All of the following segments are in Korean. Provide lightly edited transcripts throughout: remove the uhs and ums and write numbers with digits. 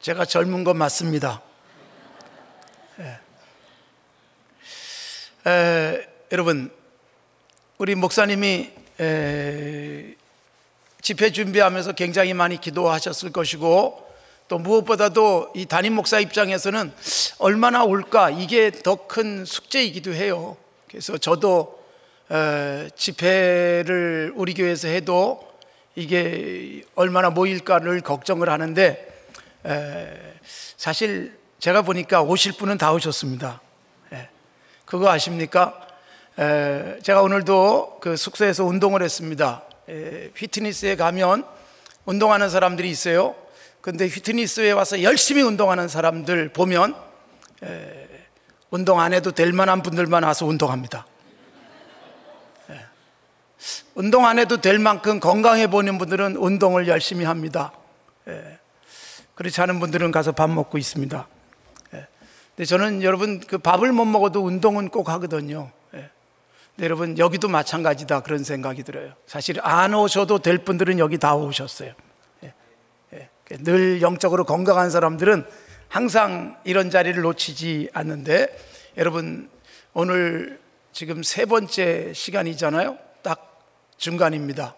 제가 젊은 건 맞습니다. 여러분, 우리 목사님이 집회 준비하면서 굉장히 많이 기도하셨을 것이고, 또 무엇보다도 이 담임 목사 입장에서는 얼마나 올까, 이게 더 큰 숙제이기도 해요. 그래서 저도 집회를 우리 교회에서 해도 이게 얼마나 모일까를 걱정을 하는데, 사실 제가 보니까 오실 분은 다 오셨습니다. 그거 아십니까? 제가 오늘도 그 숙소에서 운동을 했습니다. 피트니스에 가면 운동하는 사람들이 있어요. 근데 피트니스에 와서 열심히 운동하는 사람들 보면 운동 안 해도 될 만한 분들만 와서 운동합니다. 운동 안 해도 될 만큼 건강해 보이는 분들은 운동을 열심히 합니다. 그렇지 않은 분들은 가서 밥 먹고 있습니다. 근데 저는 여러분, 그 밥을 못 먹어도 운동은 꼭 하거든요. 근데 여러분, 여기도 마찬가지다, 그런 생각이 들어요. 사실 안 오셔도 될 분들은 여기 다 오셨어요. 늘 영적으로 건강한 사람들은 항상 이런 자리를 놓치지 않는데, 여러분, 오늘 지금 세 번째 시간이잖아요. 딱 중간입니다.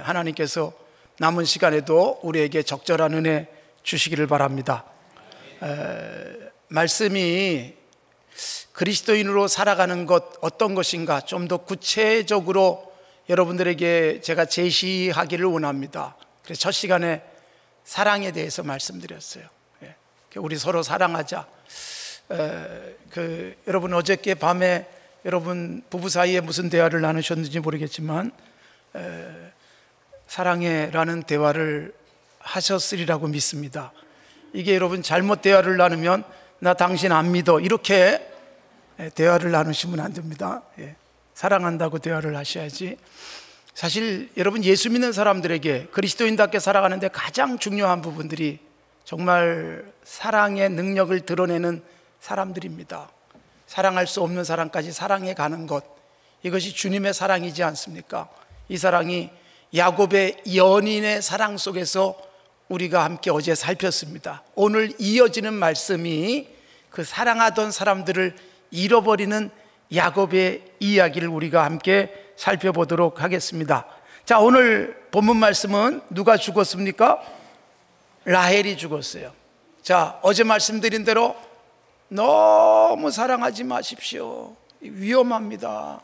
하나님께서 남은 시간에도 우리에게 적절한 은혜 주시기를 바랍니다. 말씀이 그리스도인으로 살아가는 것 어떤 것인가 좀 더 구체적으로 여러분들에게 제가 제시하기를 원합니다. 그래서 첫 시간에 사랑에 대해서 말씀드렸어요. 우리 서로 사랑하자. 여러분, 어저께 밤에 여러분 부부 사이에 무슨 대화를 나누셨는지 모르겠지만 사랑해라는 대화를 하셨으리라고 믿습니다. 이게 여러분 잘못 대화를 나누면 나 당신 안 믿어, 이렇게 대화를 나누시면 안 됩니다. 사랑한다고 대화를 하셔야지. 사실 여러분, 예수 믿는 사람들에게 그리스도인답게 살아가는데 가장 중요한 부분들이 정말 사랑의 능력을 드러내는 사람들입니다. 사랑할 수 없는 사람까지 사랑해 가는 것, 이것이 주님의 사랑이지 않습니까? 이 사랑이 야곱의 연인의 사랑 속에서 우리가 함께 어제 살폈습니다. 오늘 이어지는 말씀이 그 사랑하던 사람들을 잃어버리는 야곱의 이야기를 우리가 함께 살펴보도록 하겠습니다. 자, 오늘 본문 말씀은 누가 죽었습니까? 라헬이 죽었어요. 자, 어제 말씀드린 대로 너무 사랑하지 마십시오. 위험합니다.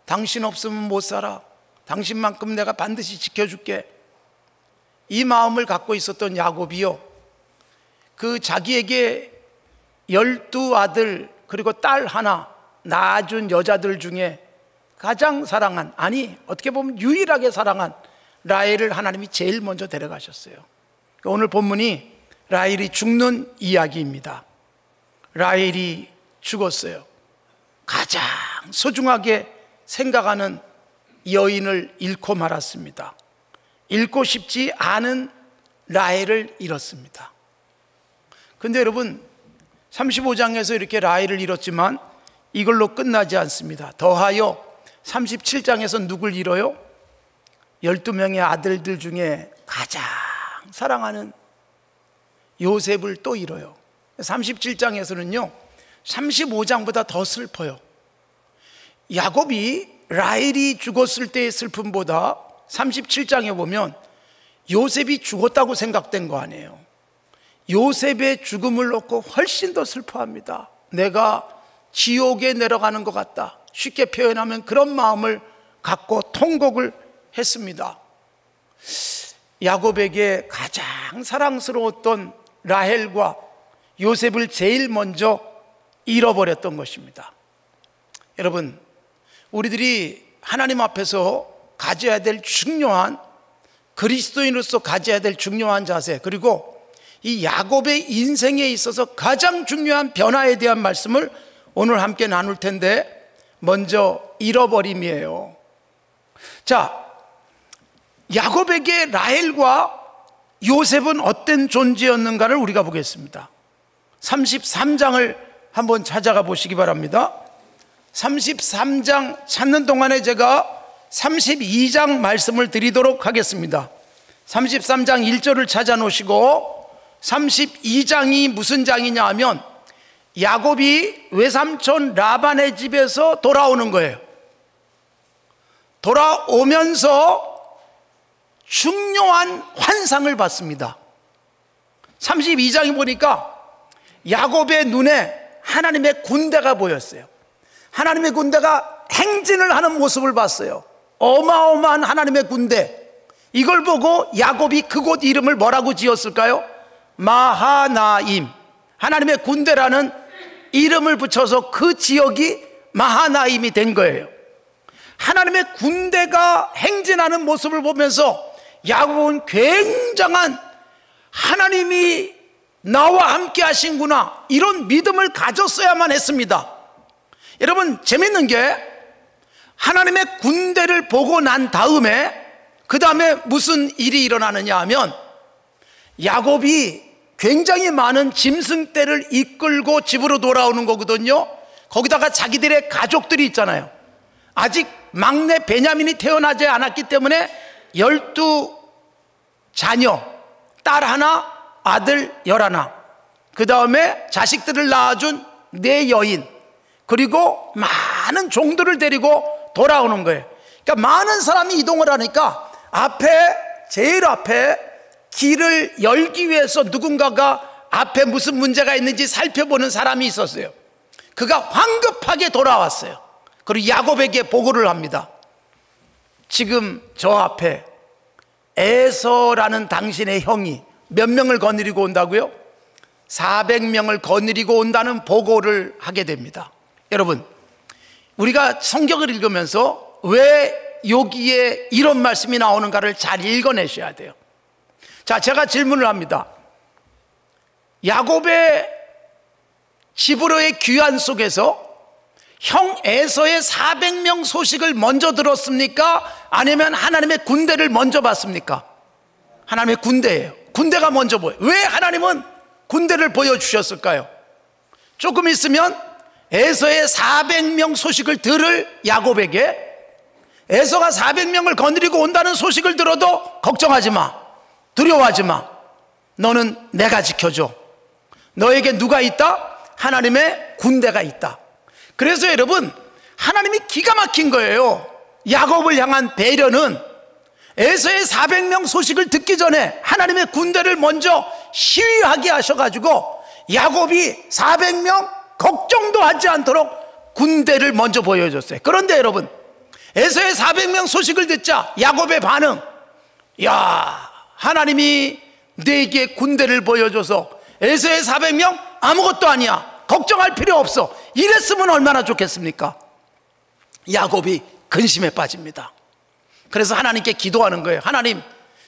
당신 없으면 못 살아. 당신만큼 내가 반드시 지켜줄게. 이 마음을 갖고 있었던 야곱이요, 그 자기에게 12아들 그리고 딸 하나 낳아준 여자들 중에 가장 사랑한, 아니 어떻게 보면 유일하게 사랑한 라헬을 하나님이 제일 먼저 데려가셨어요. 오늘 본문이 라헬이 죽는 이야기입니다. 라헬이 죽었어요. 가장 소중하게 생각하는 여인을 잃고 말았습니다. 잃고 싶지 않은 라헬을 잃었습니다. 근데 여러분, 35장에서 이렇게 라헬을 잃었지만 이걸로 끝나지 않습니다. 더하여 37장에서 누굴 잃어요? 12명의 아들들 중에 가장 사랑하는 요셉을 또 잃어요. 37장에서는요 35장보다 더 슬퍼요. 야곱이 라헬이 죽었을 때의 슬픔보다 37장에 보면 요셉이 죽었다고 생각된 거 아니에요. 요셉의 죽음을 놓고 훨씬 더 슬퍼합니다. 내가 지옥에 내려가는 것 같다, 쉽게 표현하면 그런 마음을 갖고 통곡을 했습니다. 야곱에게 가장 사랑스러웠던 라헬과 요셉을 제일 먼저 잃어버렸던 것입니다. 여러분, 우리들이 하나님 앞에서 가져야 될 중요한, 그리스도인으로서 가져야 될 중요한 자세, 그리고 이 야곱의 인생에 있어서 가장 중요한 변화에 대한 말씀을 오늘 함께 나눌 텐데, 먼저 잃어버림이에요. 자, 야곱에게 라헬과 요셉은 어떤 존재였는가를 우리가 보겠습니다. 33장을 한번 찾아가 보시기 바랍니다. 33장 찾는 동안에 제가 32장 말씀을 드리도록 하겠습니다. 33장 1절을 찾아 놓으시고 32장이 무슨 장이냐 하면 야곱이 외삼촌 라반의 집에서 돌아오는 거예요. 돌아오면서 중요한 환상을 봤습니다. 32장에 보니까 야곱의 눈에 하나님의 군대가 보였어요. 하나님의 군대가 행진을 하는 모습을 봤어요. 어마어마한 하나님의 군대. 이걸 보고 야곱이 그곳 이름을 뭐라고 지었을까요? 마하나임. 하나님의 군대라는 이름을 붙여서 그 지역이 마하나임이 된 거예요. 하나님의 군대가 행진하는 모습을 보면서 야곱은 굉장한 하나님이 나와 함께 하신구나, 이런 믿음을 가졌어야만 했습니다. 여러분, 재밌는 게 하나님의 군대를 보고 난 다음에 그 다음에 무슨 일이 일어나느냐 하면 야곱이 굉장히 많은 짐승떼를 이끌고 집으로 돌아오는 거거든요. 거기다가 자기들의 가족들이 있잖아요. 아직 막내 베냐민이 태어나지 않았기 때문에 12자녀, 딸 하나, 아들 11, 그 다음에 자식들을 낳아준 4여인, 그리고 많은 종들을 데리고 돌아오는 거예요. 그러니까 많은 사람이 이동을 하니까 제일 앞에 길을 열기 위해서 누군가가 앞에 무슨 문제가 있는지 살펴보는 사람이 있었어요. 그가 황급하게 돌아왔어요. 그리고 야곱에게 보고를 합니다. 지금 저 앞에 에서라는 당신의 형이 몇 명을 거느리고 온다고요? 400명을 거느리고 온다는 보고를 하게 됩니다. 여러분, 우리가 성경을 읽으면서 왜 여기에 이런 말씀이 나오는가를 잘 읽어내셔야 돼요. 자, 제가 질문을 합니다. 야곱의 집으로의 귀환 속에서 형 에서의 400명 소식을 먼저 들었습니까? 아니면 하나님의 군대를 먼저 봤습니까? 하나님의 군대예요. 군대가 먼저 보여요. 왜 하나님은 군대를 보여주셨을까요? 조금 있으면 에서의 400명 소식을 들을 야곱에게 에서가 400명을 거느리고 온다는 소식을 들어도 걱정하지 마, 두려워하지 마, 너는 내가 지켜줘. 너에게 누가 있다? 하나님의 군대가 있다. 그래서 여러분, 하나님이 기가 막힌 거예요. 야곱을 향한 배려는 에서의 400명 소식을 듣기 전에 하나님의 군대를 먼저 시위하게 하셔가지고 야곱이 400명 걱정도 하지 않도록 군대를 먼저 보여줬어요. 그런데 여러분, 에서의 400명 소식을 듣자 야곱의 반응, 야, 하나님이 내게 군대를 보여줘서 에서의 400명 아무것도 아니야, 걱정할 필요 없어, 이랬으면 얼마나 좋겠습니까? 야곱이 근심에 빠집니다. 그래서 하나님께 기도하는 거예요. 하나님,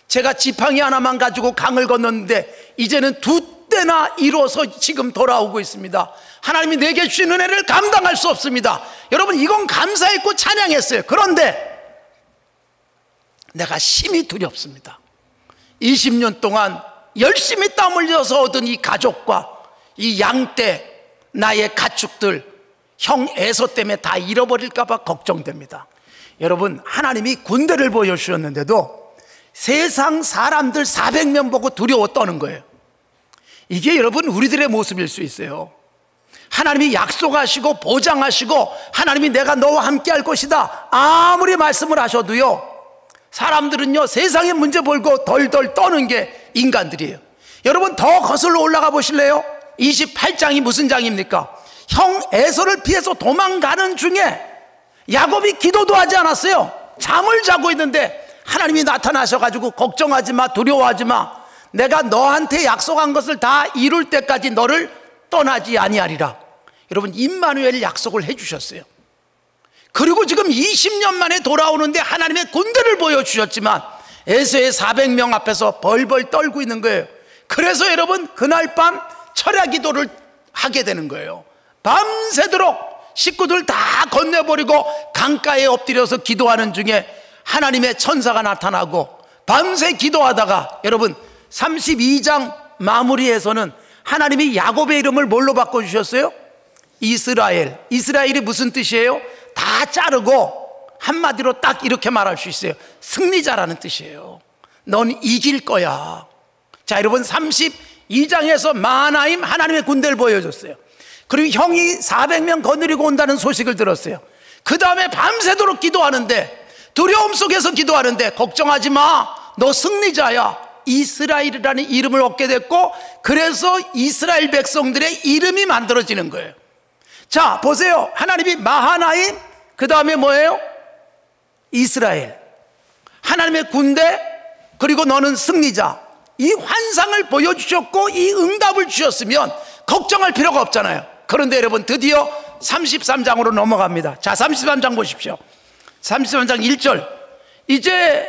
제가 지팡이 하나만 가지고 강을 건넜는데 이제는 2대나 이뤄서 지금 돌아오고 있습니다. 하나님이 내게 주신 은혜를 감당할 수 없습니다. 여러분, 이건 감사했고 찬양했어요. 그런데 내가 심히 두렵습니다. 20년 동안 열심히 땀 흘려서 얻은 이 가족과 이 양떼, 나의 가축들, 형 에서 때문에 다 잃어버릴까 봐 걱정됩니다. 여러분, 하나님이 군대를 보여주셨는데도 세상 사람들 400명 보고 두려워 떠는 거예요. 이게 여러분 우리들의 모습일 수 있어요. 하나님이 약속하시고 보장하시고 하나님이 내가 너와 함께 할 것이다 아무리 말씀을 하셔도요, 사람들은요 세상의 문제 벌고 덜덜 떠는 게 인간들이에요. 여러분, 더 거슬러 올라가 보실래요? 28장이 무슨 장입니까? 형 에서를 피해서 도망가는 중에 야곱이 기도도 하지 않았어요. 잠을 자고 있는데 하나님이 나타나셔가지고 걱정하지 마, 두려워하지 마, 내가 너한테 약속한 것을 다 이룰 때까지 너를 떠나지 아니하리라. 여러분, 임마누엘 약속을 해주셨어요. 그리고 지금 20년 만에 돌아오는데 하나님의 군대를 보여주셨지만 에서의 400명 앞에서 벌벌 떨고 있는 거예요. 그래서 여러분, 그날 밤 철야 기도를 하게 되는 거예요. 밤새도록 식구들 다 건네버리고 강가에 엎드려서 기도하는 중에 하나님의 천사가 나타나고 밤새 기도하다가 여러분 32장 마무리에서는 하나님이 야곱의 이름을 뭘로 바꿔주셨어요? 이스라엘. 이스라엘이 무슨 뜻이에요? 다 자르고 한마디로 딱 이렇게 말할 수 있어요. 승리자라는 뜻이에요. 넌 이길 거야. 자, 여러분 32 2장에서 마하나임 하나님의 군대를 보여줬어요. 그리고 형이 400명 거느리고 온다는 소식을 들었어요. 그 다음에 밤새도록 기도하는데, 두려움 속에서 기도하는데, 걱정하지 마, 너 승리자야, 이스라엘이라는 이름을 얻게 됐고, 그래서 이스라엘 백성들의 이름이 만들어지는 거예요. 자, 보세요. 하나님이 마하나임, 그 다음에 뭐예요? 이스라엘, 하나님의 군대, 그리고 너는 승리자. 이 환상을 보여주셨고 이 응답을 주셨으면 걱정할 필요가 없잖아요. 그런데 여러분, 드디어 33장으로 넘어갑니다. 자, 33장 보십시오. 33장 1절. 이제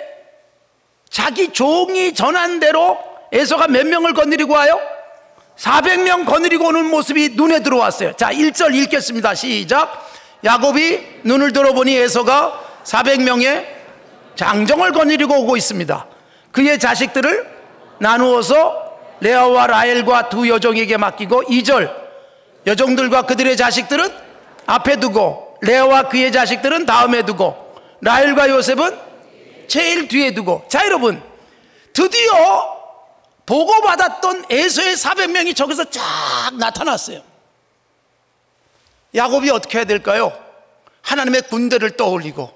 자기 종이 전한 대로 에서가 몇 명을 거느리고 와요? 400명 거느리고 오는 모습이 눈에 들어왔어요. 자, 1절 읽겠습니다. 시작. 야곱이 눈을 들어보니 에서가 400명의 장정을 거느리고 오고 있습니다. 그의 자식들을 나누어서 레아와 라헬과 두 여종에게 맡기고, 2절. 여종들과 그들의 자식들은 앞에 두고 레아와 그의 자식들은 다음에 두고 라헬과 요셉은 제일 뒤에 두고. 자, 여러분, 드디어 보고받았던 에서의 400명이 저기서 쫙 나타났어요. 야곱이 어떻게 해야 될까요? 하나님의 군대를 떠올리고,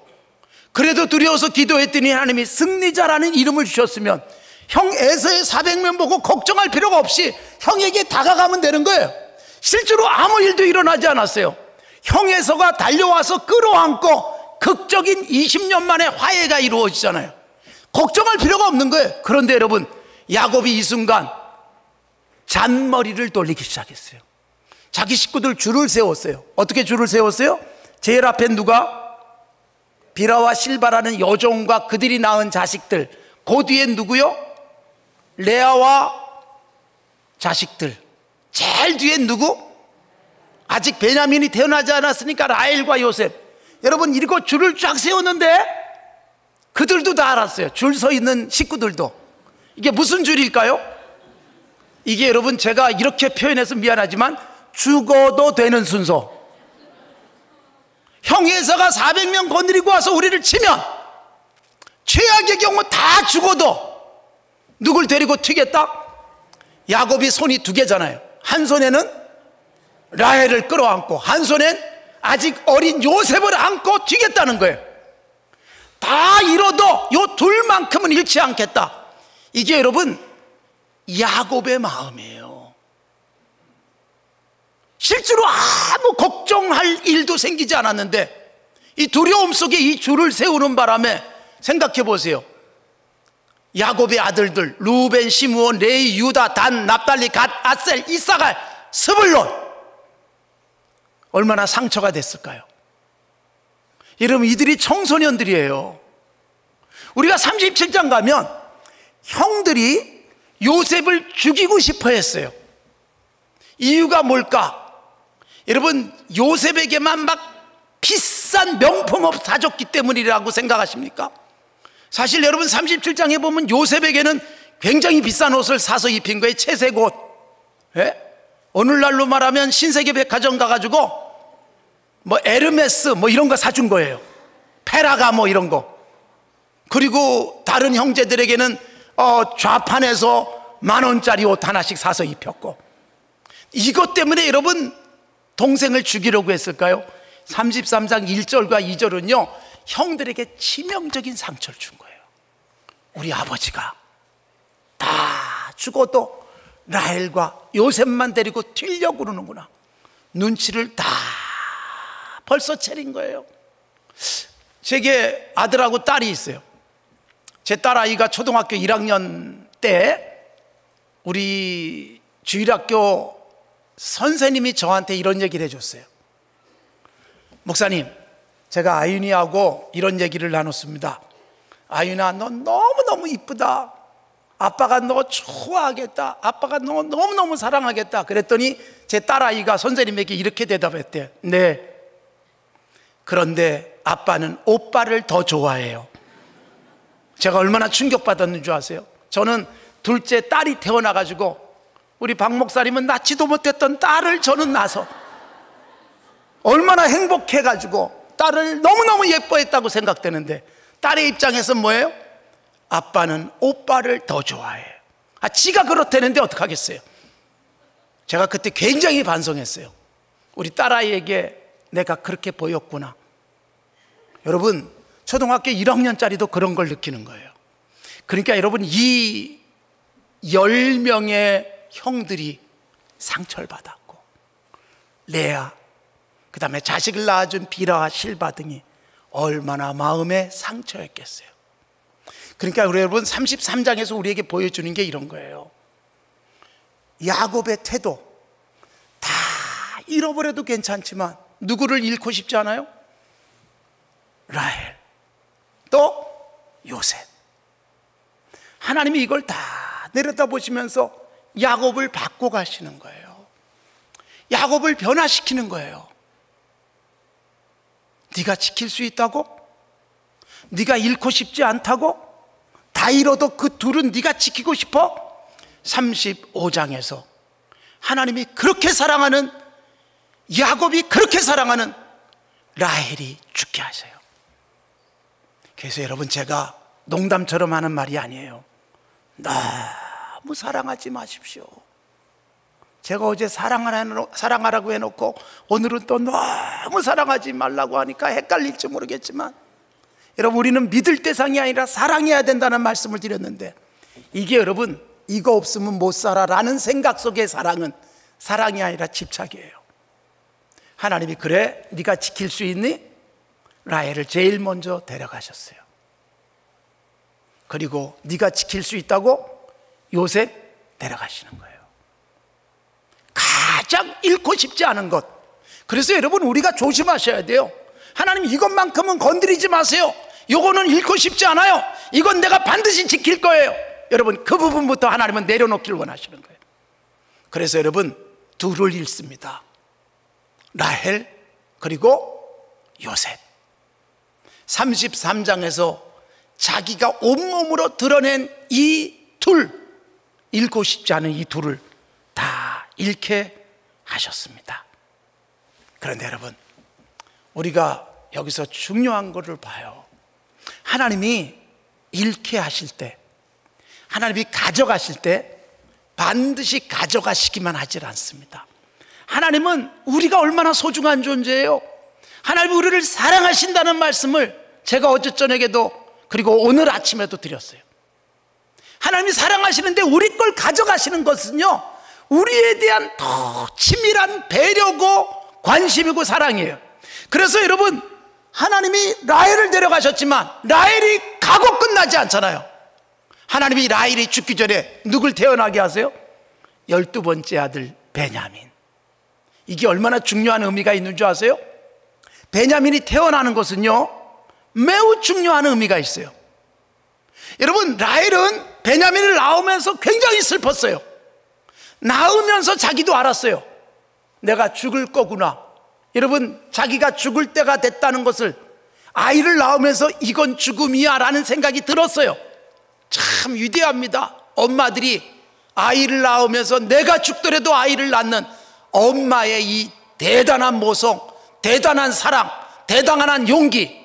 그래도 두려워서 기도했더니 하나님이 승리자라는 이름을 주셨으면 형 에서의 400명 보고 걱정할 필요가 없이 형에게 다가가면 되는 거예요. 실제로 아무 일도 일어나지 않았어요. 형 에서가 달려와서 끌어안고 극적인 20년 만에 화해가 이루어지잖아요. 걱정할 필요가 없는 거예요. 그런데 여러분, 야곱이 이 순간 잔머리를 돌리기 시작했어요. 자기 식구들 줄을 세웠어요. 어떻게 줄을 세웠어요? 제일 앞에 누가? 비라와 실바라는 여종과 그들이 낳은 자식들. 그 뒤엔 누구요? 레아와 자식들. 제일 뒤엔 누구? 아직 베냐민이 태어나지 않았으니까 라헬과 요셉. 여러분, 이거 줄을 쫙 세웠는데 그들도 다 알았어요. 줄 서 있는 식구들도. 이게 무슨 줄일까요? 이게 여러분, 제가 이렇게 표현해서 미안하지만 죽어도 되는 순서. 형 에서가 400명 거느리고 와서 우리를 치면 최악의 경우 다 죽어도 누굴 데리고 튀겠다? 야곱이 손이 두 개잖아요. 한 손에는 라헬을 끌어안고 한 손엔 아직 어린 요셉을 안고 튀겠다는 거예요. 다 잃어도 요 둘만큼은 잃지 않겠다. 이게 여러분, 야곱의 마음이에요. 실제로 아무 걱정할 일도 생기지 않았는데 이 두려움 속에 이 줄을 세우는 바람에 생각해 보세요. 야곱의 아들들 루벤, 시므온, 레위, 유다, 단, 납달리, 갓, 아셀, 이사갈, 스불론, 얼마나 상처가 됐을까요? 여러분, 이들이 청소년들이에요. 우리가 37장 가면 형들이 요셉을 죽이고 싶어 했어요. 이유가 뭘까? 여러분, 요셉에게만 막 비싼 명품업 사줬기 때문이라고 생각하십니까? 사실 여러분, 37장에 보면 요셉에게는 굉장히 비싼 옷을 사서 입힌 거예요. 채색 옷. 예? 오늘날로 말하면 신세계 백화점 가가지고 뭐 에르메스 뭐 이런 거 사준 거예요. 페라가 뭐 이런 거. 그리고 다른 형제들에게는 좌판에서 10,000원짜리 옷 하나씩 사서 입혔고. 이것 때문에 여러분, 동생을 죽이려고 했을까요? 33장 1절과 2절은요 형들에게 치명적인 상처를 준 거예요. 우리 아버지가 다 죽어도 라헬과 요셉만 데리고 튀려고 그러는구나. 눈치를 다 벌써 차린 거예요. 제게 아들하고 딸이 있어요. 제 딸아이가 초등학교 1학년 때 우리 주일학교 선생님이 저한테 이런 얘기를 해줬어요. 목사님, 제가 아윤이하고 이런 얘기를 나눴습니다. 아윤아, 너 너무너무 이쁘다. 아빠가 너 좋아하겠다. 아빠가 너 너무너무 사랑하겠다. 그랬더니 제 딸아이가 선생님에게 이렇게 대답했대요. 네, 그런데 아빠는 오빠를 더 좋아해요. 제가 얼마나 충격받았는 줄 아세요? 저는 둘째 딸이 태어나가지고 우리 박 목사님은 낳지도 못했던 딸을 저는 낳아서 얼마나 행복해가지고 딸을 너무너무 예뻐했다고 생각되는데, 딸의 입장에서 뭐예요? 아빠는 오빠를 더 좋아해. 지가 그렇다는데 어떡하겠어요? 제가 그때 굉장히 반성했어요. 우리 딸아이에게 내가 그렇게 보였구나. 여러분, 초등학교 1학년짜리도 그런 걸 느끼는 거예요. 그러니까 여러분, 이 10명의 형들이 상처를 받았고, 레아, 그 다음에 자식을 낳아준 비라와 실바 등이 얼마나 마음의 상처였겠어요. 그러니까 우리 여러분, 33장에서 우리에게 보여주는 게 이런 거예요. 야곱의 태도, 다 잃어버려도 괜찮지만 누구를 잃고 싶지 않아요? 라헬, 또 요셉. 하나님이 이걸 다 내려다보시면서 야곱을 바꿔 가시는 거예요. 야곱을 변화시키는 거예요. 네가 지킬 수 있다고? 네가 잃고 싶지 않다고? 다 잃어도 그 둘은 네가 지키고 싶어? 35장에서 하나님이 그렇게 사랑하는, 야곱이 그렇게 사랑하는 라헬이 죽게 하세요. 그래서 여러분, 제가 농담처럼 하는 말이 아니에요. 너무 사랑하지 마십시오. 제가 어제 사랑하라고 해놓고 오늘은 또 너무 사랑하지 말라고 하니까 헷갈릴지 모르겠지만, 여러분, 우리는 믿을 대상이 아니라 사랑해야 된다는 말씀을 드렸는데, 이게 여러분, 이거 없으면 못 살아라는 생각 속의 사랑은 사랑이 아니라 집착이에요. 하나님이 그래, 네가 지킬 수 있니? 라헬을 제일 먼저 데려가셨어요. 그리고 네가 지킬 수 있다고 요셉 데려가시는 거예요. 가장 잃고 싶지 않은 것. 그래서 여러분, 우리가 조심하셔야 돼요. 하나님, 이것만큼은 건드리지 마세요. 이거는 잃고 싶지 않아요. 이건 내가 반드시 지킬 거예요. 여러분, 그 부분부터 하나님은 내려놓기를 원하시는 거예요. 그래서 여러분, 둘을 잃습니다. 라헬, 그리고 요셉. 33장에서 자기가 온몸으로 드러낸 이 둘, 잃고 싶지 않은 이 둘을 다 잃게 하셨습니다. 그런데 여러분, 우리가 여기서 중요한 것을 봐요. 하나님이 잃게 하실 때, 하나님이 가져가실 때 반드시 가져가시기만 하질 않습니다. 하나님은 우리가 얼마나 소중한 존재예요. 하나님이 우리를 사랑하신다는 말씀을 제가 어제 저녁에도, 그리고 오늘 아침에도 드렸어요. 하나님이 사랑하시는데 우리 걸 가져가시는 것은요, 우리에 대한 더 치밀한 배려고 관심이고 사랑이에요. 그래서 여러분, 하나님이 라헬을 데려가셨지만 라헬이 가고 끝나지 않잖아요. 하나님이 라헬이 죽기 전에 누굴 태어나게 하세요? 12번째 아들 베냐민. 이게 얼마나 중요한 의미가 있는 줄 아세요? 베냐민이 태어나는 것은요, 매우 중요한 의미가 있어요. 여러분, 라헬은 베냐민을 낳으면서 굉장히 슬펐어요. 낳으면서 자기도 알았어요. 내가 죽을 거구나. 여러분, 자기가 죽을 때가 됐다는 것을 아이를 낳으면서 이건 죽음이야 라는 생각이 들었어요. 참 위대합니다. 엄마들이 아이를 낳으면서 내가 죽더라도 아이를 낳는 엄마의 이 대단한 모성, 대단한 사랑, 대단한 용기.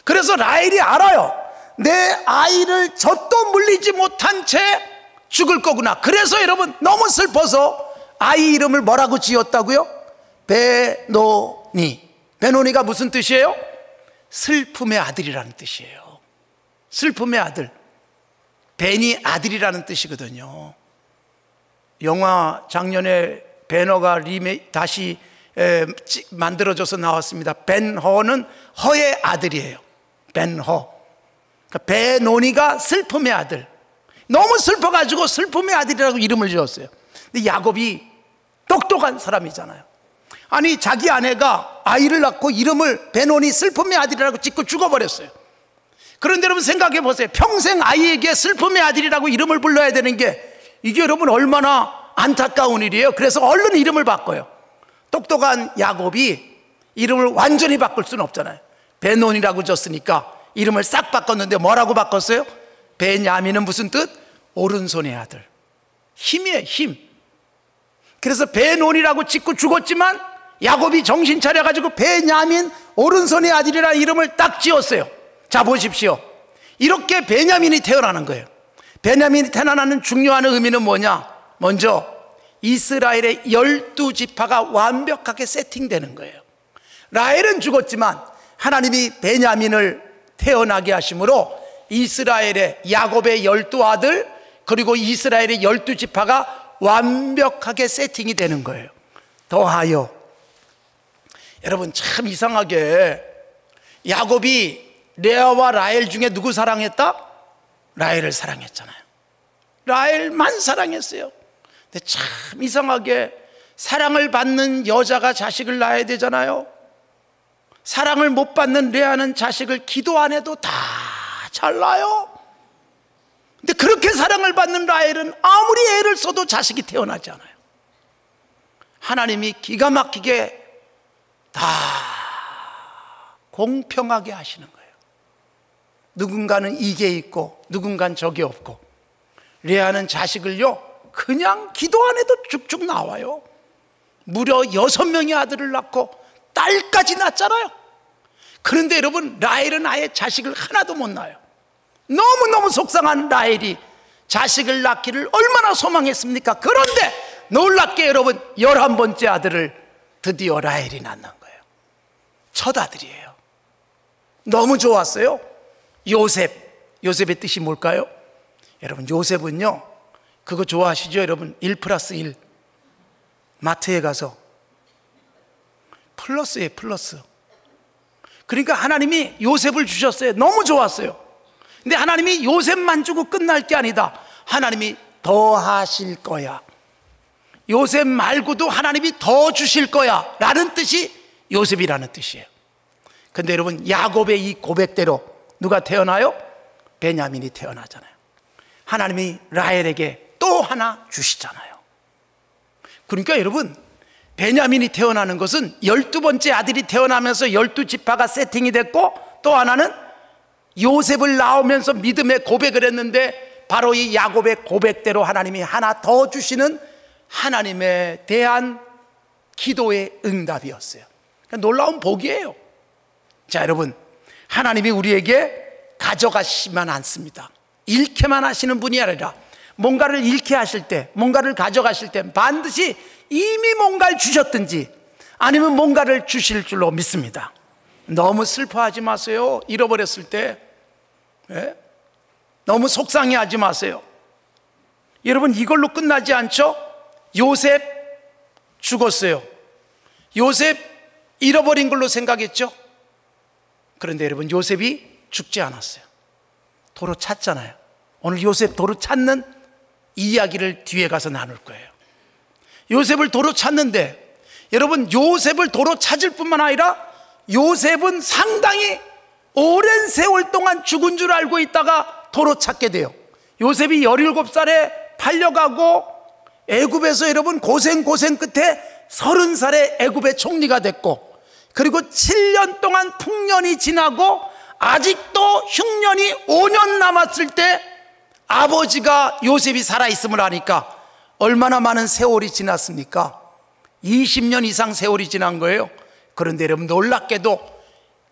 그래서 라헬이 알아요. 내 아이를 젖도 물리지 못한 채 죽을 거구나. 그래서 여러분, 너무 슬퍼서 아이 이름을 뭐라고 지었다고요? 베노니. 베노니가 무슨 뜻이에요? 슬픔의 아들이라는 뜻이에요. 슬픔의 아들. 벤이 아들이라는 뜻이거든요. 영화 작년에 배너가 다시 만들어져서 나왔습니다. 벤허는 허의 아들이에요. 벤허. 그러니까 베노니가 슬픔의 아들. 너무 슬퍼가지고 슬픔의 아들이라고 이름을 지었어요. 근데 야곱이 똑똑한 사람이잖아요. 아니, 자기 아내가 아이를 낳고 이름을 베노니 슬픔의 아들이라고 짓고 죽어버렸어요. 그런데 여러분, 생각해 보세요. 평생 아이에게 슬픔의 아들이라고 이름을 불러야 되는 게, 이게 여러분 얼마나 안타까운 일이에요. 그래서 얼른 이름을 바꿔요. 똑똑한 야곱이 이름을 완전히 바꿀 수는 없잖아요. 베논이라고 졌으니까 이름을 싹 바꿨는데 뭐라고 바꿨어요? 베냐민은 무슨 뜻? 오른손의 아들. 힘이에요, 힘. 그래서 베논이라고 짓고 죽었지만 야곱이 정신 차려가지고 베냐민, 오른손의 아들이라는 이름을 딱 지었어요. 자, 보십시오. 이렇게 베냐민이 태어나는 거예요. 베냐민이 태어나는 중요한 의미는 뭐냐? 먼저 이스라엘의 12지파가 완벽하게 세팅되는 거예요. 라헬은 죽었지만 하나님이 베냐민을 태어나게 하심으로 이스라엘의 야곱의 12아들 그리고 이스라엘의 12지파가 완벽하게 세팅이 되는 거예요. 더하여 여러분 참 이상하게 야곱이 레아와 라헬 중에 누구 사랑했다? 라헬을 사랑했잖아요. 라헬만 사랑했어요. 근데 참 이상하게 사랑을 받는 여자가 자식을 낳아야 되잖아요. 사랑을 못 받는 레아는 자식을 기도 안 해도 다 잘 낳아요. 근데 그렇게 사랑을 받는 라헬은 아무리 애를 써도 자식이 태어나지 않아요. 하나님이 기가 막히게 다 공평하게 하시는 거예요. 누군가는 이게 있고 누군가는 저게 없고, 레아는 자식을요 그냥 기도 안 해도 쭉쭉 나와요. 무려 6명의 아들을 낳고 딸까지 낳았잖아요. 그런데 여러분 라헬은 아예 자식을 하나도 못 낳아요. 너무너무 속상한 라헬이 자식을 낳기를 얼마나 소망했습니까? 그런데 놀랍게 여러분 11번째 아들을 드디어 라헬이 낳는 거예요. 첫 아들이에요. 너무 좋았어요. 요셉의 뜻이 뭘까요? 여러분 요셉은요 그거 좋아하시죠? 여러분 1+1 마트에 가서 플러스예요. 플러스. 그러니까 하나님이 요셉을 주셨어요. 너무 좋았어요. 근데 하나님이 요셉만 주고 끝날 게 아니다. 하나님이 더 하실 거야. 요셉 말고도 하나님이 더 주실 거야 라는 뜻이 요셉이라는 뜻이에요. 근데 여러분 야곱의 이 고백대로 누가 태어나요? 베냐민이 태어나잖아요. 하나님이 라헬에게 또 하나 주시잖아요. 그러니까 여러분 베냐민이 태어나는 것은 12번째 아들이 태어나면서 12지파가 세팅이 됐고, 또 하나는 요셉을 낳으면서 믿음의 고백을 했는데 바로 이 야곱의 고백대로 하나님이 하나 더 주시는 하나님에 대한 기도의 응답이었어요. 그러니까 놀라운 복이에요. 자 여러분, 하나님이 우리에게 가져가시면 않습니다. 잃게만 하시는 분이 아니라 뭔가를 잃게 하실 때, 뭔가를 가져가실 때 반드시 이미 뭔가를 주셨든지 아니면 뭔가를 주실 줄로 믿습니다. 너무 슬퍼하지 마세요. 잃어버렸을 때. 네? 너무 속상해하지 마세요. 여러분 이걸로 끝나지 않죠? 요셉 죽었어요. 요셉 잃어버린 걸로 생각했죠? 그런데 여러분 요셉이 죽지 않았어요. 도로 찾잖아요. 오늘 요셉 도로 찾는 이야기를 뒤에 가서 나눌 거예요. 요셉을 도로 찾는데 여러분 요셉을 도로 찾을 뿐만 아니라 요셉은 상당히 오랜 세월 동안 죽은 줄 알고 있다가 도로 찾게 돼요. 요셉이 17살에 팔려가고 애굽에서 여러분 고생 끝에 30살에 애굽의 총리가 됐고, 그리고 7년 동안 풍년이 지나고 아직도 흉년이 5년 남았을 때 아버지가 요셉이 살아있음을 아니까 얼마나 많은 세월이 지났습니까? 20년 이상 세월이 지난 거예요. 그런데 여러분 놀랍게도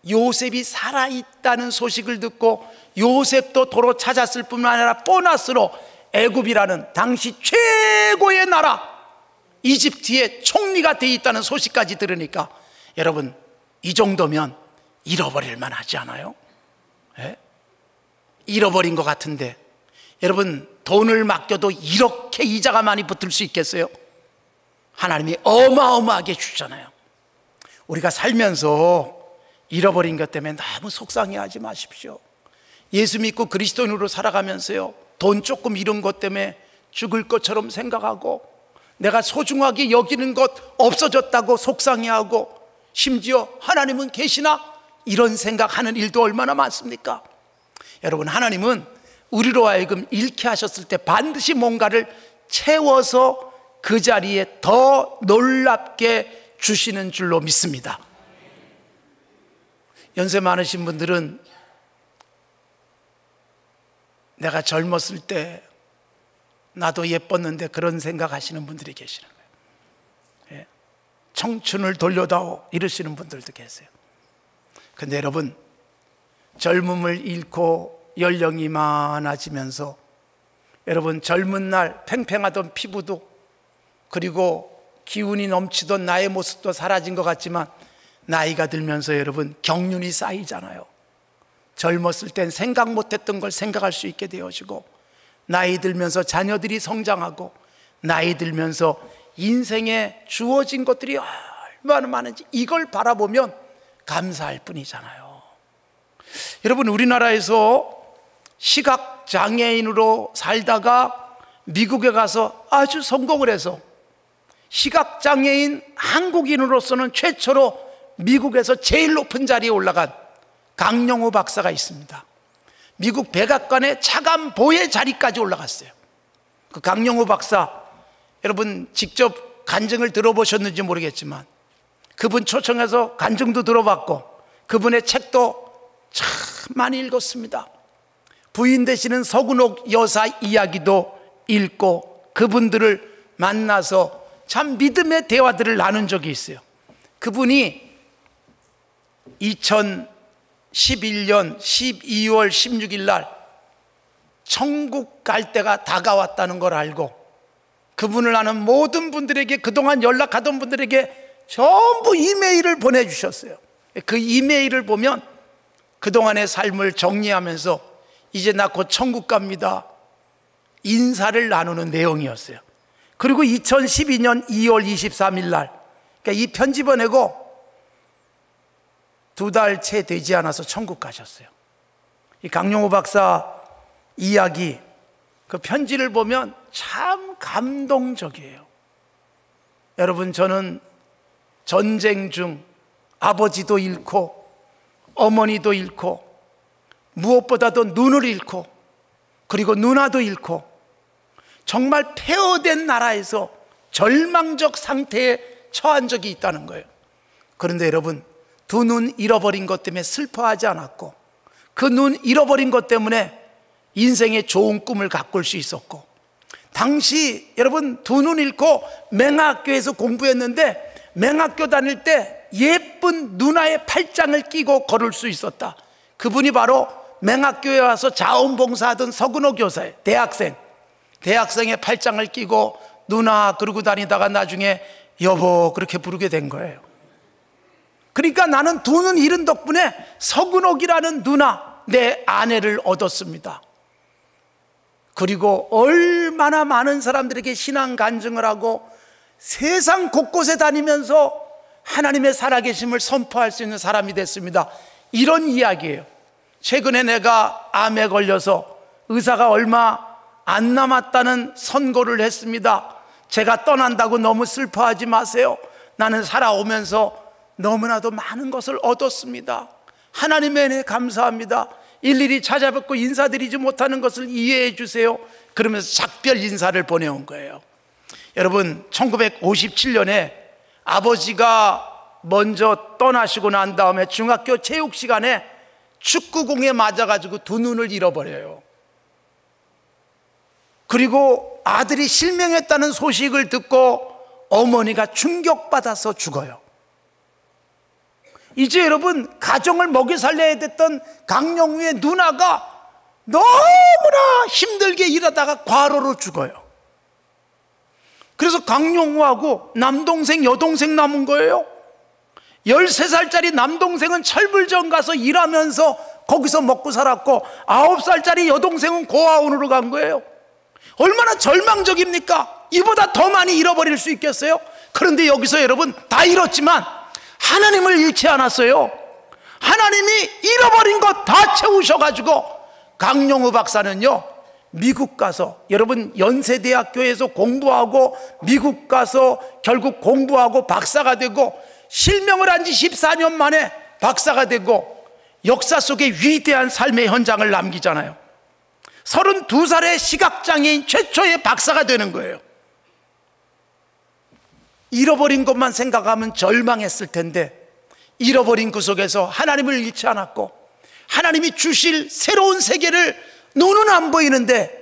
요셉이 살아있다는 소식을 듣고 요셉도 도로 찾았을 뿐만 아니라 보너스로 애굽이라는 당시 최고의 나라 이집트의 총리가 되어 있다는 소식까지 들으니까 여러분 이 정도면 잃어버릴 만하지 않아요? 예? 잃어버린 것 같은데 여러분 돈을 맡겨도 이렇게 이자가 많이 붙을 수 있겠어요? 하나님이 어마어마하게 주잖아요. 우리가 살면서 잃어버린 것 때문에 너무 속상해하지 마십시오. 예수 믿고 그리스도인으로 살아가면서요 돈 조금 잃은 것 때문에 죽을 것처럼 생각하고 내가 소중하게 여기는 것 없어졌다고 속상해하고 심지어 하나님은 계시나? 이런 생각하는 일도 얼마나 많습니까? 여러분 하나님은 우리로 하여금 잃게 하셨을 때 반드시 뭔가를 채워서 그 자리에 더 놀랍게 주시는 줄로 믿습니다. 연세 많으신 분들은 내가 젊었을 때 나도 예뻤는데 그런 생각하시는 분들이 계시는 거예요. 예. 청춘을 돌려다오 이러시는 분들도 계세요. 근데 여러분 젊음을 잃고 연령이 많아지면서 여러분 젊은 날 팽팽하던 피부도 그리고 기운이 넘치던 나의 모습도 사라진 것 같지만 나이가 들면서 여러분 경륜이 쌓이잖아요. 젊었을 땐 생각 못했던 걸 생각할 수 있게 되어지고, 나이 들면서 자녀들이 성장하고, 나이 들면서 인생에 주어진 것들이 얼마나 많은지 이걸 바라보면 감사할 뿐이잖아요. 여러분, 우리나라에서 시각장애인으로 살다가 미국에 가서 아주 성공을 해서 시각장애인 한국인으로서는 최초로 미국에서 제일 높은 자리에 올라간 강영호 박사가 있습니다. 미국 백악관의 차관보의 자리까지 올라갔어요. 그 강영호 박사, 여러분 직접 간증을 들어보셨는지 모르겠지만 그분 초청해서 간증도 들어봤고 그분의 책도 참 많이 읽었습니다. 부인 되시는 서근옥 여사 이야기도 읽고 그분들을 만나서 참 믿음의 대화들을 나눈 적이 있어요. 그분이 2011년 12월 16일 날 천국 갈 때가 다가왔다는 걸 알고 그분을 아는 모든 분들에게, 그동안 연락하던 분들에게 전부 이메일을 보내주셨어요. 그 이메일을 보면 그동안의 삶을 정리하면서 이제 나 곧 천국 갑니다, 인사를 나누는 내용이었어요. 그리고 2012년 2월 23일 날, 그러니까 이 편지 보내고 2달 채 되지 않아서 천국 가셨어요. 이 강영호 박사 이야기, 그 편지를 보면 참 감동적이에요. 여러분, 저는 전쟁 중 아버지도 잃고 어머니도 잃고 무엇보다도 눈을 잃고 그리고 누나도 잃고 정말 폐허된 나라에서 절망적 상태에 처한 적이 있다는 거예요. 그런데 여러분, 두 눈 잃어버린 것 때문에 슬퍼하지 않았고 그 눈 잃어버린 것 때문에 인생의 좋은 꿈을 가꿀 수 있었고, 당시 여러분 두 눈 잃고 맹학교에서 공부했는데 맹학교 다닐 때 예쁜 누나의 팔짱을 끼고 걸을 수 있었다. 그분이 바로 맹학교에 와서 자원봉사하던 서근옥 교사예요. 대학생의 팔짱을 끼고 누나 그러고 다니다가 나중에 여보 그렇게 부르게 된 거예요. 그러니까 나는 두 눈 잃은 덕분에 서근옥이라는 누나, 내 아내를 얻었습니다. 그리고 얼마나 많은 사람들에게 신앙 간증을 하고 세상 곳곳에 다니면서 하나님의 살아계심을 선포할 수 있는 사람이 됐습니다. 이런 이야기예요. 최근에 내가 암에 걸려서 의사가 얼마 안 남았다는 선고를 했습니다. 제가 떠난다고 너무 슬퍼하지 마세요. 나는 살아오면서 너무나도 많은 것을 얻었습니다. 하나님의 은혜 감사합니다. 일일이 찾아뵙고 인사드리지 못하는 것을 이해해 주세요. 그러면서 작별 인사를 보내온 거예요. 여러분, 1957년에 아버지가 먼저 떠나시고 난 다음에 중학교 체육 시간에 축구공에 맞아가지고 두 눈을 잃어버려요. 그리고 아들이 실명했다는 소식을 듣고 어머니가 충격받아서 죽어요. 이제 여러분, 가정을 먹여 살려야 됐던 강영우의 누나가 너무나 힘들게 일하다가 과로로 죽어요. 그래서 강영우하고 남동생 여동생 남은 거예요. 13살짜리 남동생은 철불점 가서 일하면서 거기서 먹고 살았고 9살짜리 여동생은 고아원으로 간 거예요. 얼마나 절망적입니까? 이보다 더 많이 잃어버릴 수 있겠어요? 그런데 여기서 여러분 다 잃었지만 하나님을 잃지 않았어요. 하나님이 잃어버린 것 다 채우셔가지고 강영우 박사는요, 미국 가서, 여러분 연세대학교에서 공부하고 미국 가서 결국 공부하고 박사가 되고 실명을 한 지 14년 만에 박사가 되고 역사 속에 위대한 삶의 현장을 남기잖아요. 32살의 시각장애인 최초의 박사가 되는 거예요. 잃어버린 것만 생각하면 절망했을 텐데 잃어버린 그 속에서 하나님을 잃지 않았고 하나님이 주실 새로운 세계를 눈은 안 보이는데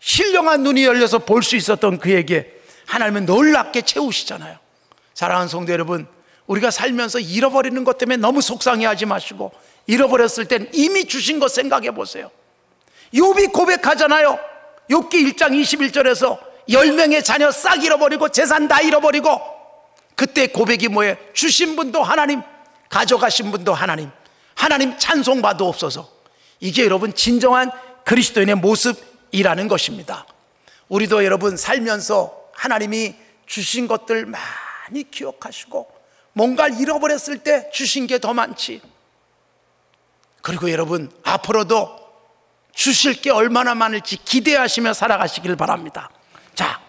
신령한 눈이 열려서 볼 수 있었던 그에게 하나님은 놀랍게 채우시잖아요. 사랑하는 성도 여러분, 우리가 살면서 잃어버리는 것 때문에 너무 속상해하지 마시고 잃어버렸을 땐 이미 주신 것 생각해 보세요. 욥이 고백하잖아요. 욥기 1장 21절에서 10명의 자녀 싹 잃어버리고 재산 다 잃어버리고, 그때 고백이 뭐예요? 주신 분도 하나님, 가져가신 분도 하나님, 하나님 찬송 받으옵소서. 이게 여러분 진정한 그리스도인의 모습이라는 것입니다. 우리도 여러분 살면서 하나님이 주신 것들 많이 기억하시고, 뭔가를 잃어버렸을 때 주신 게 더 많지. 그리고 여러분 앞으로도 주실 게 얼마나 많을지 기대하시며 살아가시길 바랍니다. 자,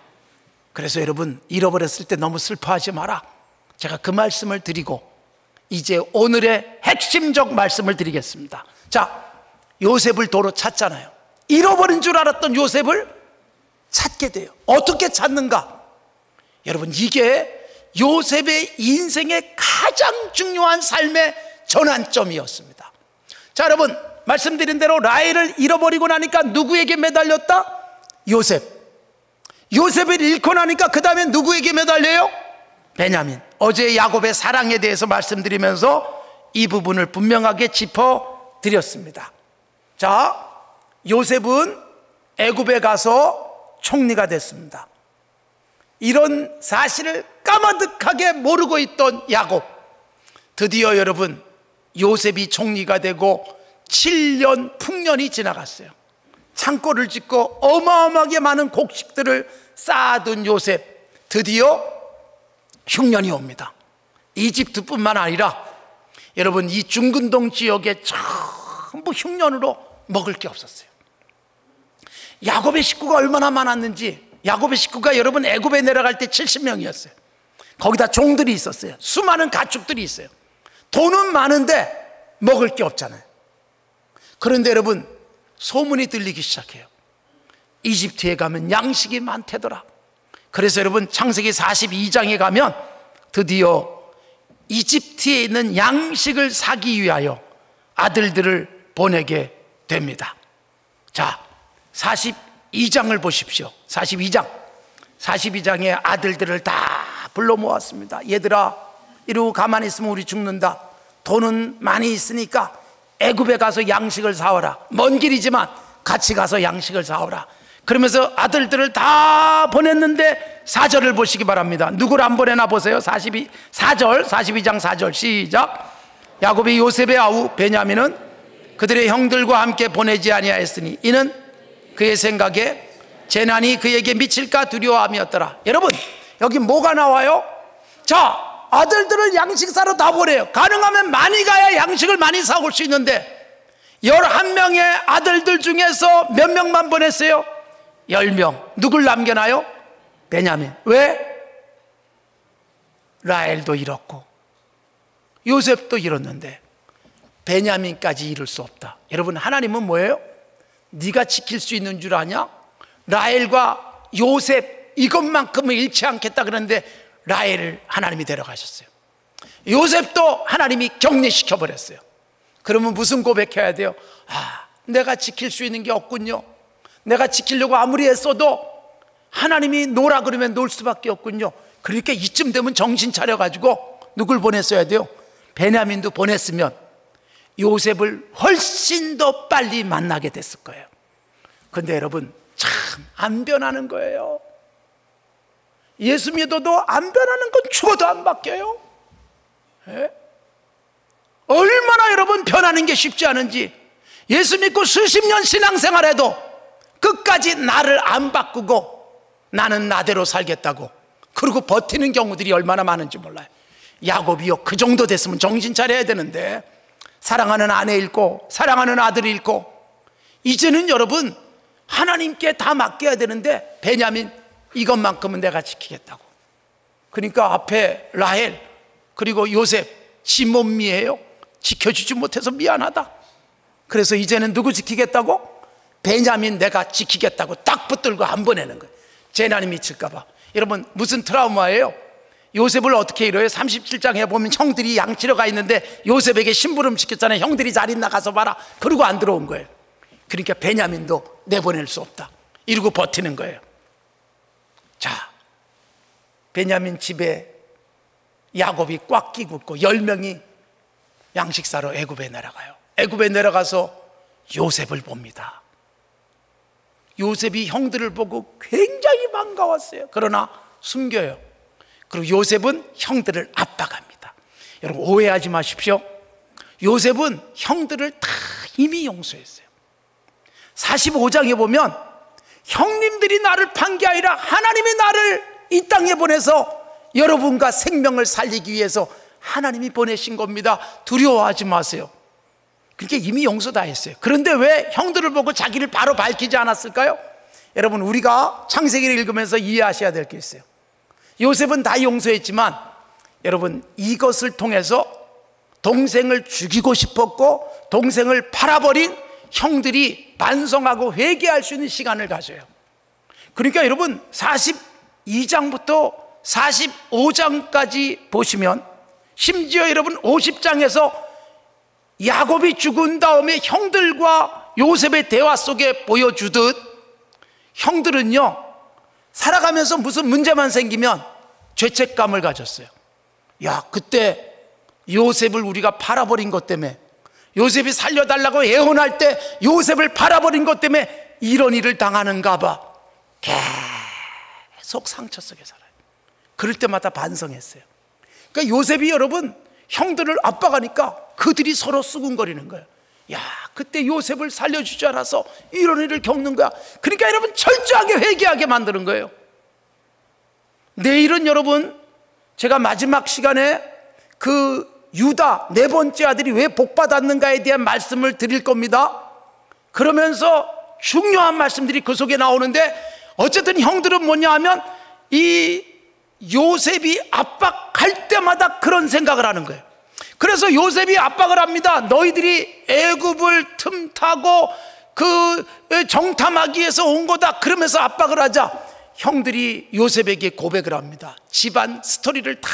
그래서 여러분 잃어버렸을 때 너무 슬퍼하지 마라. 제가 그 말씀을 드리고 이제 오늘의 핵심적 말씀을 드리겠습니다. 자, 요셉을 도로 찾잖아요. 잃어버린 줄 알았던 요셉을 찾게 돼요. 어떻게 찾는가? 여러분, 이게 요셉의 인생의 가장 중요한 삶의 전환점이었습니다. 자, 여러분 말씀드린 대로 라헬을 잃어버리고 나니까 누구에게 매달렸다? 요셉. 요셉을 잃고 나니까 그 다음에 누구에게 매달려요? 베냐민. 어제 야곱의 사랑에 대해서 말씀드리면서 이 부분을 분명하게 짚어드렸습니다. 자, 요셉은 애굽에 가서 총리가 됐습니다. 이런 사실을 까마득하게 모르고 있던 야곱, 드디어 여러분 요셉이 총리가 되고 7년 풍년이 지나갔어요. 창고를 짓고 어마어마하게 많은 곡식들을 쌓아둔 요셉, 드디어 흉년이 옵니다. 이집트뿐만 아니라 여러분 이 중근동 지역에 전부 흉년으로 먹을 게 없었어요. 야곱의 식구가 얼마나 많았는지, 야곱의 식구가 여러분 애굽에 내려갈 때 70명이었어요. 거기다 종들이 있었어요. 수많은 가축들이 있어요. 돈은 많은데 먹을 게 없잖아요. 그런데 여러분 소문이 들리기 시작해요. 이집트에 가면 양식이 많대더라. 그래서 여러분 창세기 42장에 가면 드디어 이집트에 있는 양식을 사기 위하여 아들들을 보내게 됩니다. 자, 42장을 보십시오. 42장에 아들들을 다 불러 모았습니다. 얘들아, 이러고 가만히 있으면 우리 죽는다. 돈은 많이 있으니까 애굽에 가서 양식을 사오라. 먼 길이지만 같이 가서 양식을 사오라. 그러면서 아들들을 다 보냈는데 4절을 보시기 바랍니다. 누구를 안 보내나 보세요. 42장 4절 시작. 야곱이 요셉의 아우 베냐민은 그들의 형들과 함께 보내지 아니하였으니 이는 그의 생각에 재난이 그에게 미칠까 두려워함이었더라. 여러분 여기 뭐가 나와요? 자, 아들들을 양식 사러 다 보내요. 가능하면 많이 가야 양식을 많이 사올 수 있는데 11명의 아들들 중에서 몇 명만 보냈어요? 10명. 누굴 남겨놔요? 베냐민. 왜? 라헬도 잃었고 요셉도 잃었는데 베냐민까지 잃을 수 없다. 여러분 하나님은 뭐예요? 네가 지킬 수 있는 줄 아냐? 라헬과 요셉 이것만큼은 잃지 않겠다 그러는데 라헬을 하나님이 데려가셨어요. 요셉도 하나님이 격리시켜버렸어요. 그러면 무슨 고백해야 돼요? 아, 내가 지킬 수 있는 게 없군요. 내가 지키려고 아무리 애써도 하나님이 놓으라 그러면 놓을 수밖에 없군요. 그러니까 이쯤 되면 정신 차려가지고 누굴 보냈어야 돼요? 베냐민도 보냈으면 요셉을 훨씬 더 빨리 만나게 됐을 거예요. 그런데 여러분 참 안 변하는 거예요. 예수 믿어도 안 변하는 건 죽어도 안 바뀌어요. 예? 얼마나 여러분 변하는 게 쉽지 않은지. 예수 믿고 수십 년 신앙생활해도 끝까지 나를 안 바꾸고 나는 나대로 살겠다고 그리고 버티는 경우들이 얼마나 많은지 몰라요. 야곱이요, 그 정도 됐으면 정신 차려야 되는데 사랑하는 아내 잃고 사랑하는 아들 잃고 이제는 여러분 하나님께 다 맡겨야 되는데 베냐민 이것만큼은 내가 지키겠다고. 그러니까 앞에 라헬 그리고 요셉 지 몸미예요. 지켜주지 못해서 미안하다. 그래서 이제는 누구 지키겠다고? 베냐민 내가 지키겠다고 딱 붙들고 안 보내는 거예요. 재난이 미칠까 봐. 여러분 무슨 트라우마예요? 요셉을 어떻게 잃어요? 37장에 보면 형들이 양치러 가 있는데 요셉에게 심부름 시켰잖아요. 형들이 잘 있나 가서 봐라. 그러고 안 들어온 거예요. 그러니까 베냐민도 내보낼 수 없다. 이러고 버티는 거예요. 자, 베냐민 집에 야곱이 꽉 끼고 있고 10명이 양식 사러 애굽에 내려가요. 애굽에 내려가서 요셉을 봅니다. 요셉이 형들을 보고 굉장히 반가웠어요. 그러나 숨겨요. 그리고 요셉은 형들을 압박합니다. 여러분 오해하지 마십시오. 요셉은 형들을 다 이미 용서했어요. 45장에 보면 형님들이 나를 판 게 아니라 하나님이 나를 이 땅에 보내서 여러분과 생명을 살리기 위해서 하나님이 보내신 겁니다. 두려워하지 마세요. 그렇게 이미 용서 다 했어요. 그런데 왜 형들을 보고 자기를 바로 밝히지 않았을까요? 여러분 우리가 창세기를 읽으면서 이해하셔야 될 게 있어요. 요셉은 다 용서했지만 여러분 이것을 통해서 동생을 죽이고 싶었고 동생을 팔아버린 형들이 반성하고 회개할 수 있는 시간을 가져요. 그러니까 여러분 42장부터 45장까지 보시면 심지어 여러분 50장에서 야곱이 죽은 다음에 형들과 요셉의 대화 속에 보여주듯 형들은요 살아가면서 무슨 문제만 생기면 죄책감을 가졌어요. 야, 그때 요셉을 우리가 팔아버린 것 때문에, 요셉이 살려달라고 애원할 때 요셉을 팔아버린 것 때문에 이런 일을 당하는가 봐. 계속 상처 속에 살아요. 그럴 때마다 반성했어요. 그러니까 요셉이 여러분 형들을 압박하니까 그들이 서로 수군거리는 거예요. 야, 그때 요셉을 살려주지 않아서 이런 일을 겪는 거야. 그러니까 여러분 철저하게 회개하게 만드는 거예요. 내일은 여러분 제가 마지막 시간에 그 유다 네 번째 아들이 왜 복받았는가에 대한 말씀을 드릴 겁니다. 그러면서 중요한 말씀들이 그 속에 나오는데 어쨌든 형들은 뭐냐 하면 이 요셉이 압박할 때마다 그런 생각을 하는 거예요. 그래서 요셉이 압박을 합니다. 너희들이 애굽을 틈타고 그 정탐하기 위해서 온 거다. 그러면서 압박을 하자 형들이 요셉에게 고백을 합니다. 집안 스토리를 다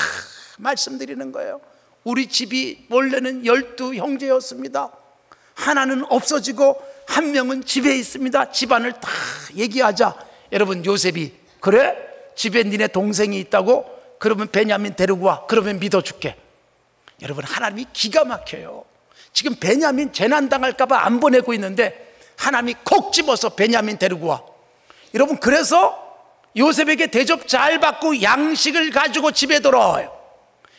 말씀드리는 거예요. 우리 집이 원래는 12형제였습니다. 하나는 없어지고 한 명은 집에 있습니다. 집안을 다 얘기하자 여러분 요셉이 그래? 집에 니네 동생이 있다고? 그러면 베냐민 데리고 와. 그러면 믿어줄게. 여러분 하나님이 기가 막혀요. 지금 베냐민 재난당할까 봐 안 보내고 있는데 하나님이 콕 집어서 베냐민 데리고 와. 여러분 그래서 요셉에게 대접 잘 받고 양식을 가지고 집에 돌아와요.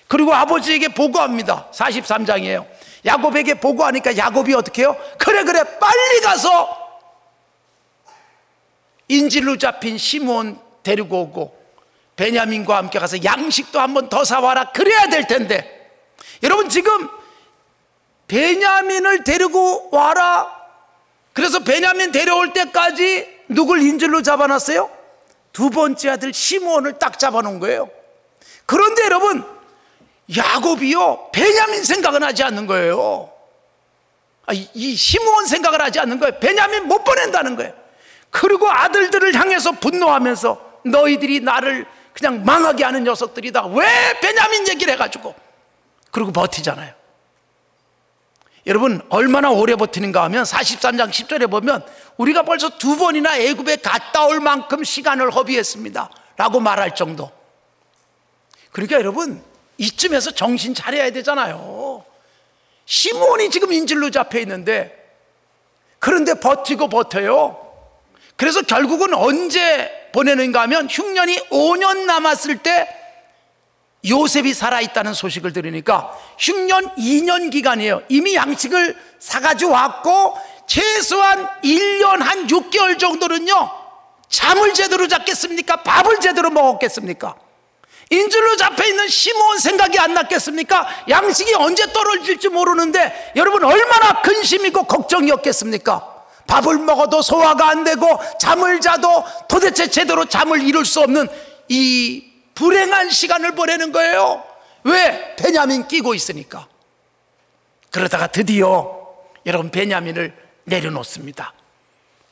그리고 아버지에게 보고합니다. 43장이에요 야곱에게 보고하니까 야곱이 어떻게 해요? 그래 빨리 가서 인질로 잡힌 시므온 데리고 오고 베냐민과 함께 가서 양식도 한 번 더 사와라. 그래야 될 텐데 여러분 지금 베냐민을 데리고 와라. 그래서 베냐민 데려올 때까지 누굴 인질로 잡아놨어요? 두 번째 아들 시므온을 딱 잡아놓은 거예요. 그런데 여러분 야곱이요 베냐민 생각은 하지 않는 거예요. 이 시므온 생각을 하지 않는 거예요. 베냐민 못 보낸다는 거예요. 그리고 아들들을 향해서 분노하면서 너희들이 나를 그냥 망하게 하는 녀석들이다. 왜 베냐민 얘기를 해가지고. 그리고 버티잖아요. 여러분 얼마나 오래 버티는가 하면 43장 10절에 보면 우리가 벌써 2번이나 애굽에 갔다 올 만큼 시간을 허비했습니다 라고 말할 정도. 그러니까 여러분 이쯤에서 정신 차려야 되잖아요. 시므온이 지금 인질로 잡혀 있는데 그런데 버티고 버텨요. 그래서 결국은 언제 보내는가 하면 흉년이 5년 남았을 때 요셉이 살아있다는 소식을 들으니까 흉년 2년 기간이에요. 이미 양식을 사가지고 왔고 최소한 1년 한 6개월 정도는요 잠을 제대로 잤겠습니까? 밥을 제대로 먹었겠습니까? 인질로 잡혀있는 시므온 생각이 안 났겠습니까? 양식이 언제 떨어질지 모르는데 여러분 얼마나 근심이고 걱정이었겠습니까? 밥을 먹어도 소화가 안 되고 잠을 자도 도대체 제대로 잠을 이룰 수 없는 이 불행한 시간을 보내는 거예요. 왜? 베냐민 끼고 있으니까. 그러다가 드디어 여러분 베냐민을 내려놓습니다.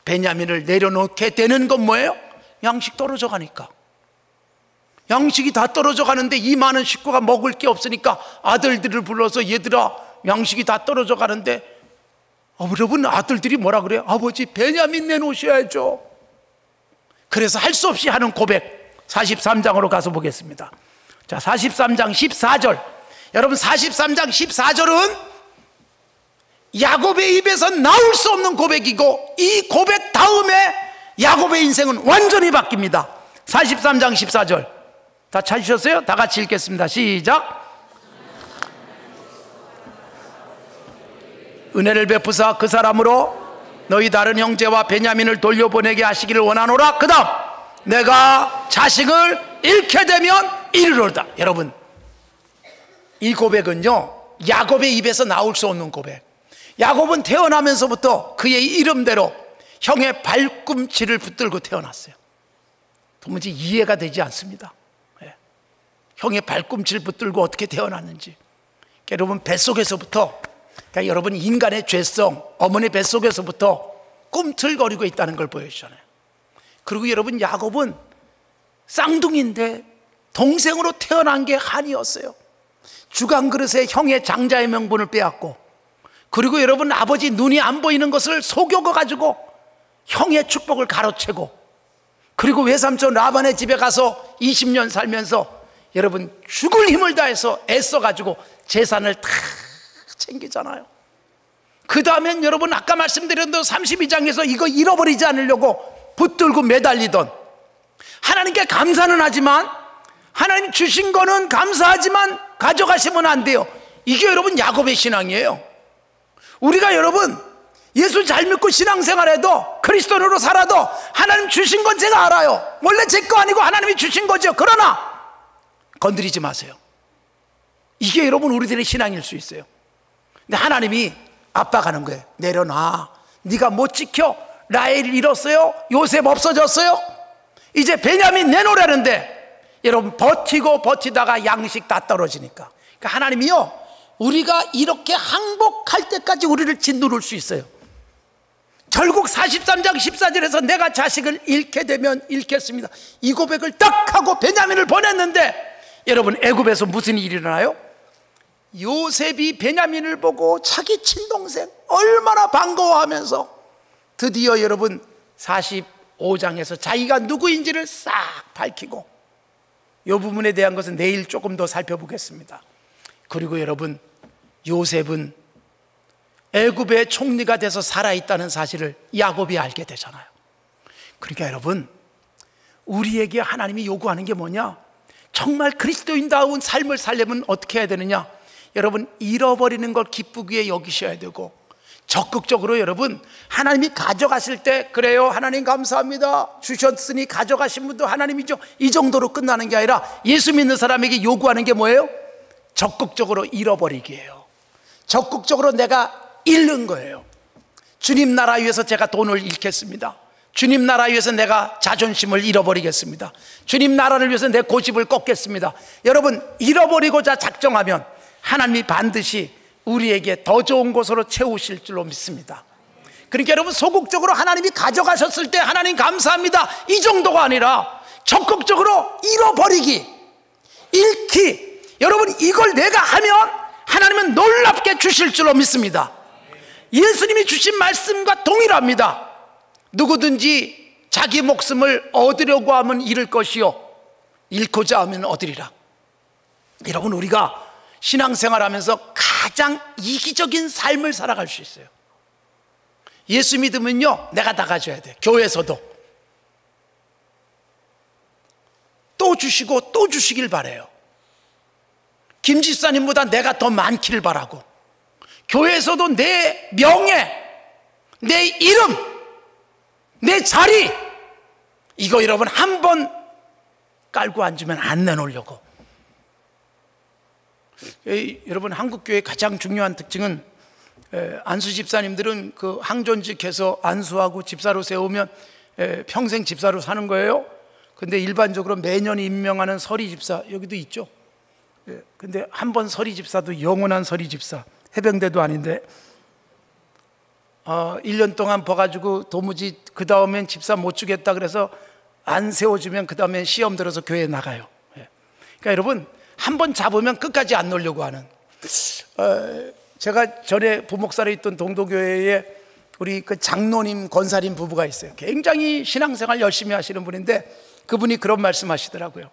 베냐민을 내려놓게 되는 건 뭐예요? 양식 떨어져 가니까. 양식이 다 떨어져 가는데 이 많은 식구가 먹을 게 없으니까 아들들을 불러서 얘들아 양식이 다 떨어져 가는데 여러분 아들들이 뭐라 그래요? 아버지 베냐민 내놓으셔야죠. 그래서 할 수 없이 하는 고백 43장으로 가서 보겠습니다. 자 43장 14절 여러분 43장 14절은 야곱의 입에서 나올 수 없는 고백이고 이 고백 다음에 야곱의 인생은 완전히 바뀝니다. 43장 14절 다 찾으셨어요? 다 같이 읽겠습니다. 시작. 은혜를 베푸사 그 사람으로 너희 다른 형제와 베냐민을 돌려보내게 하시기를 원하노라. 그 다음 내가 자식을 잃게 되면 이르로다. 여러분, 이 고백은요 야곱의 입에서 나올 수 없는 고백. 야곱은 태어나면서부터 그의 이름대로 형의 발꿈치를 붙들고 태어났어요. 도무지 이해가 되지 않습니다. 형의 발꿈치를 붙들고 어떻게 태어났는지. 여러분, 뱃속에서부터, 그러니까 여러분 인간의 죄성, 어머니 뱃속에서부터 꿈틀거리고 있다는 걸 보여주잖아요. 그리고 여러분, 야곱은 쌍둥이인데 동생으로 태어난 게 한이었어요. 주간 그릇에 형의 장자의 명분을 빼앗고, 그리고 여러분 아버지 눈이 안 보이는 것을 속여가지고 형의 축복을 가로채고, 그리고 외삼촌 라반의 집에 가서 20년 살면서 여러분 죽을 힘을 다해서 애써가지고 재산을 다 챙기잖아요. 그 다음엔 여러분 아까 말씀드린 대로 32장에서 이거 잃어버리지 않으려고 붙들고 매달리던, 하나님께 감사는 하지만, 하나님 주신 거는 감사하지만 가져가시면 안 돼요. 이게 여러분 야곱의 신앙이에요. 우리가 여러분 예수 잘 믿고 신앙생활해도, 그리스도인으로 살아도 하나님 주신 건 제가 알아요. 원래 제 거 아니고 하나님이 주신 거죠. 그러나 건드리지 마세요. 이게 여러분 우리들의 신앙일 수 있어요. 근데 하나님이 압박하는 거예요. 내려놔. 네가 못 지켜. 라헬 잃었어요. 요셉 없어졌어요. 이제 베냐민 내놓으라는데, 여러분 버티고 버티다가 양식 다 떨어지니까. 그러니까 하나님이요, 우리가 이렇게 항복할 때까지 우리를 짓누를 수 있어요. 결국 43장 14절에서 내가 자식을 잃게 되면 잃겠습니다, 이 고백을 딱 하고 베냐민을 보냈는데, 여러분 애굽에서 무슨 일이 일어나요? 요셉이 베냐민을 보고 자기 친동생 얼마나 반가워하면서 드디어 여러분 45장에서 자기가 누구인지를 싹 밝히고, 이 부분에 대한 것은 내일 조금 더 살펴보겠습니다. 그리고 여러분 요셉은 애굽의 총리가 돼서 살아있다는 사실을 야곱이 알게 되잖아요. 그러니까 여러분, 우리에게 하나님이 요구하는 게 뭐냐? 정말 그리스도인다운 삶을 살려면 어떻게 해야 되느냐? 여러분 잃어버리는 걸 기쁘게 여기셔야 되고, 적극적으로 여러분 하나님이 가져가실 때, 그래요 하나님 감사합니다 주셨으니 가져가신 분도 하나님이죠, 이 정도로 끝나는 게 아니라 예수 믿는 사람에게 요구하는 게 뭐예요? 적극적으로 잃어버리기예요. 적극적으로 내가 잃는 거예요. 주님 나라 위해서 제가 돈을 잃겠습니다. 주님 나라 위해서 내가 자존심을 잃어버리겠습니다. 주님 나라를 위해서 내 고집을 꺾겠습니다. 여러분 잃어버리고자 작정하면 하나님이 반드시 우리에게 더 좋은 곳으로 채우실 줄로 믿습니다. 그러니까 여러분 소극적으로 하나님이 가져가셨을 때 하나님 감사합니다 이 정도가 아니라 적극적으로 잃어버리기, 잃기. 여러분 이걸 내가 하면 하나님은 놀랍게 주실 줄로 믿습니다. 예수님이 주신 말씀과 동일합니다. 누구든지 자기 목숨을 얻으려고 하면 잃을 것이요 잃고자 하면 얻으리라. 여러분 우리가 신앙생활하면서 가장 이기적인 삶을 살아갈 수 있어요. 예수 믿으면요 내가 다 가져야 돼. 교회에서도 또 주시고 또 주시길 바라요. 김 집사님보다 내가 더 많기를 바라고, 교회에서도 내 명예, 내 이름, 내 자리, 이거 여러분 한 번 깔고 앉으면 안 내놓으려고. 여러분 한국교회의 가장 중요한 특징은 안수 집사님들은 그 항존직해서 안수하고 집사로 세우면 평생 집사로 사는 거예요. 근데 일반적으로 매년 임명하는 서리 집사 여기도 있죠. 근데 한 번 서리 집사도 영원한 서리 집사, 해병대도 아닌데 1년 동안 봐가지고 도무지 그 다음엔 집사 못 주겠다 그래서 안 세워주면 그 다음엔 시험 들어서 교회에 나가요. 그러니까 여러분 한 번 잡으면 끝까지 안 놓으려고 하는, 제가 전에 부목사로 있던 동도교회에 우리 그 장로님 권사님 부부가 있어요. 굉장히 신앙생활 열심히 하시는 분인데 그분이 그런 말씀 하시더라고요.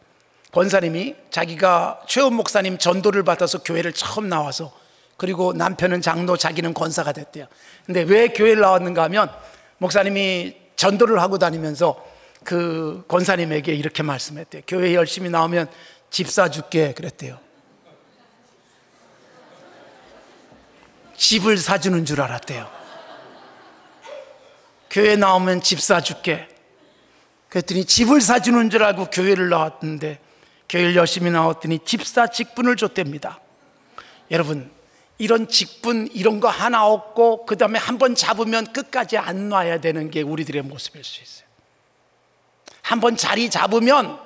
권사님이 자기가 최원 목사님 전도를 받아서 교회를 처음 나와서, 그리고 남편은 장로, 자기는 권사가 됐대요. 근데 왜 교회를 나왔는가 하면 목사님이 전도를 하고 다니면서 그 권사님에게 이렇게 말씀했대요. 교회 열심히 나오면 집 사줄게 그랬대요. 집을 사주는 줄 알았대요. 교회 나오면 집 사줄게. 그랬더니 집을 사주는 줄 알고 교회를 나왔는데, 교회를 열심히 나왔더니 집사 직분을 줬답니다. 여러분, 이런 직분 이런 거 하나 없고 그 다음에 한번 잡으면 끝까지 안 놔야 되는 게 우리들의 모습일 수 있어요. 한번 자리 잡으면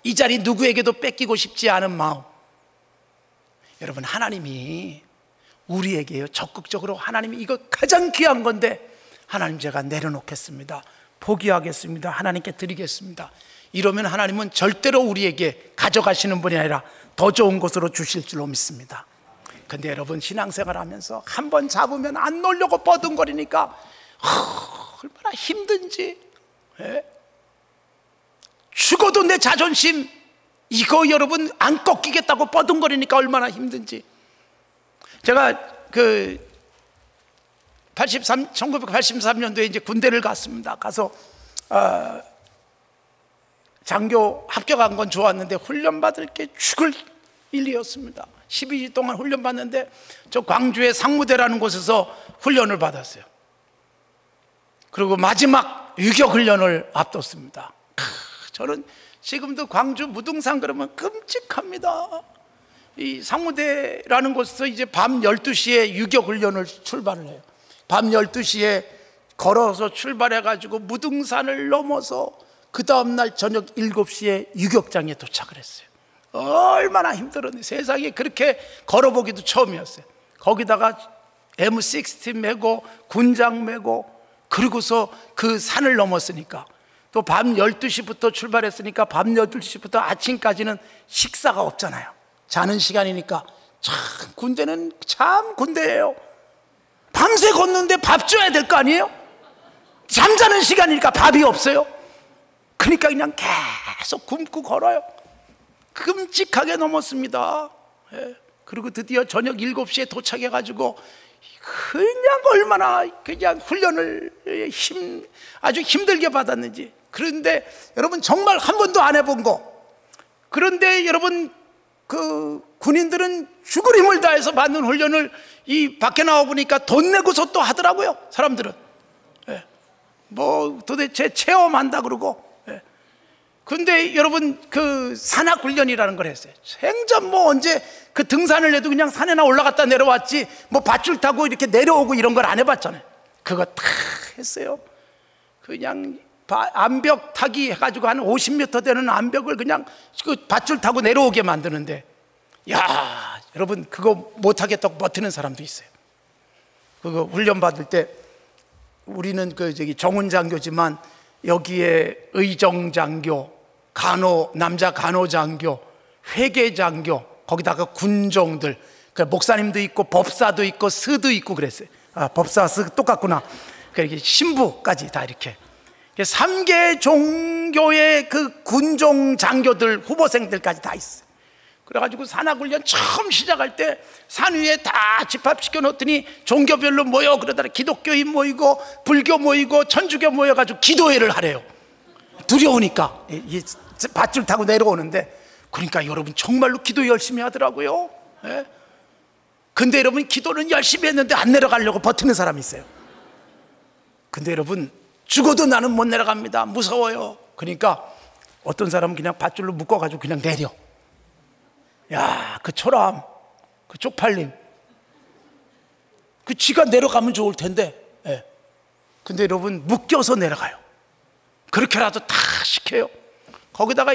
이 자리 누구에게도 뺏기고 싶지 않은 마음. 여러분, 하나님이 우리에게요, 적극적으로 하나님이 이거 가장 귀한 건데, 하나님 제가 내려놓겠습니다, 포기하겠습니다, 하나님께 드리겠습니다, 이러면 하나님은 절대로 우리에게 가져가시는 분이 아니라 더 좋은 곳으로 주실 줄로 믿습니다. 근데 여러분, 신앙생활 하면서 한번 잡으면 안 놓으려고 뻐둥거리니까 얼마나 힘든지. 죽어도 내 자존심 이거 여러분 안 꺾이겠다고 뻐둥거리니까 얼마나 힘든지. 제가 1983년도에 이제 군대를 갔습니다. 가서 장교 합격한 건 좋았는데 훈련받을 게 죽을 일이었습니다. 12주 동안 훈련받는데 저 광주의 상무대라는 곳에서 훈련을 받았어요. 그리고 마지막 유격훈련을 앞뒀습니다. 저는 지금도 광주 무등산 그러면 끔찍합니다. 이 상무대라는 곳에서 이제 밤 12시에 유격훈련을 출발을 해요. 밤 12시에 걸어서 출발해가지고 무등산을 넘어서 그 다음날 저녁 7시에 유격장에 도착을 했어요. 얼마나 힘들었는데, 세상에 그렇게 걸어보기도 처음이었어요. 거기다가 M60 메고 군장 메고, 그리고서 그 산을 넘었으니까, 또 밤 12시부터 출발했으니까 밤 12시부터 아침까지는 식사가 없잖아요. 자는 시간이니까. 참 군대는 참 군대예요. 밤새 걷는데 밥 줘야 될 거 아니에요? 잠자는 시간이니까 밥이 없어요. 그러니까 그냥 계속 굶고 걸어요. 끔찍하게 넘었습니다. 그리고 드디어 저녁 7시에 도착해가지고 그냥 얼마나 그냥 훈련을 아주 힘들게 받았는지. 그런데 여러분, 정말 한 번도 안 해본 거. 그런데 여러분, 그 군인들은 죽을 힘을 다해서 받는 훈련을 이 밖에 나와 보니까 돈 내고서 또 하더라고요, 사람들은. 뭐 도대체 체험한다 그러고. 근데 여러분, 그 산악훈련이라는 걸 했어요. 생전 뭐 언제 그 등산을 해도 그냥 산에나 올라갔다 내려왔지, 뭐 밧줄 타고 이렇게 내려오고 이런 걸 안 해봤잖아요. 그거 다 했어요. 그냥 암벽 타기 해가지고 한 50m 되는 암벽을 그냥 그 밧줄 타고 내려오게 만드는데, 야, 여러분, 그거 못하겠다고 버티는 사람도 있어요. 그거 훈련 받을 때 우리는 정훈 장교지만 여기에 의정 장교, 남자 간호 장교, 회계 장교, 거기다가 군종들, 목사님도 있고 법사도 있고 스도 있고 그랬어요. 법사, 스 똑같구나. 그러니까 신부까지 다 이렇게 3개 종교의 그 군종 장교들, 후보생들까지 다 있어요. 그래가지고 산악훈련 처음 시작할 때 산 위에 다 집합시켜 놓더니 종교별로 모여, 그러다가 기독교인 모이고 불교 모이고 천주교 모여가지고 기도회를 하래요. 두려우니까 이 밧줄 타고 내려오는데. 그러니까 여러분, 정말로 기도 열심히 하더라고요. 근데 여러분, 기도는 열심히 했는데 안 내려가려고 버티는 사람이 있어요. 근데 여러분, 죽어도 나는 못 내려갑니다, 무서워요. 그러니까 어떤 사람은 그냥 밧줄로 묶어가지고 그냥 내려. 야, 그 초라함, 그 쪽팔림, 그 쥐가 내려가면 좋을 텐데. 근데 여러분, 묶여서 내려가요. 그렇게라도 다 시켜요. 거기다가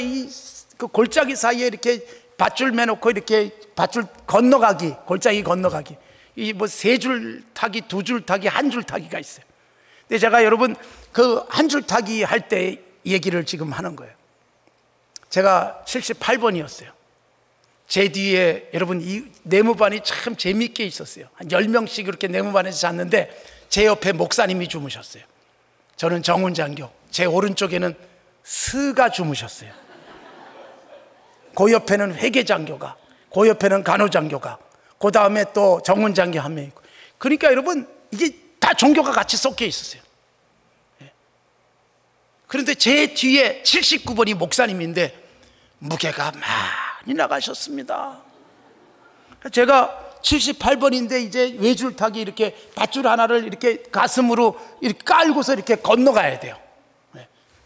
그 골짜기 사이에 이렇게 밧줄 매놓고 이렇게 밧줄 건너가기, 골짜기 건너가기, 이 뭐 3줄 타기, 2줄 타기, 1줄 타기가 있어요. 근데 제가 여러분, 그 1줄 타기 할 때 얘기를 지금 하는 거예요. 제가 78번이었어요. 제 뒤에 여러분, 이 내무반이 참 재미있게 있었어요. 한 10명씩 이렇게 내무반에서 잤는데 제 옆에 목사님이 주무셨어요. 저는 정훈 장교, 제 오른쪽에는 스가 주무셨어요. 그 옆에는 회계 장교가, 그 옆에는 간호 장교가, 그 다음에 또 정훈 장교 한 명 있고. 그러니까 여러분, 이게 다 종교가 같이 섞여 있었어요. 그런데 제 뒤에 79번이 목사님인데 무게가 많이 나가셨습니다. 제가 78번인데 이제 외줄타기 이렇게 밧줄 하나를 이렇게 가슴으로 이렇게 깔고서 이렇게 건너가야 돼요.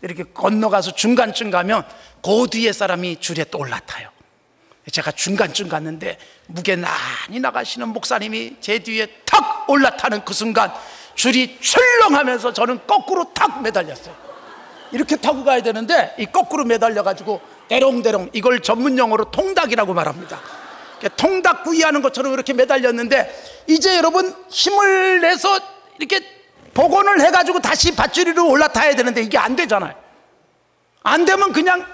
이렇게 건너가서 중간쯤 가면 그 뒤에 사람이 줄에 또 올라타요. 제가 중간쯤 갔는데 무게 많이 나가시는 목사님이 제 뒤에 탁 올라타는 그 순간 줄이 출렁하면서 저는 거꾸로 탁 매달렸어요. 이렇게 타고 가야 되는데 이 거꾸로 매달려가지고 대롱대롱, 이걸 전문용어로 통닭이라고 말합니다. 통닭 구이하는 것처럼 이렇게 매달렸는데 이제 여러분 힘을 내서 이렇게 복원을 해가지고 다시 밧줄 위로 올라타야 되는데 이게 안 되잖아요. 안 되면 그냥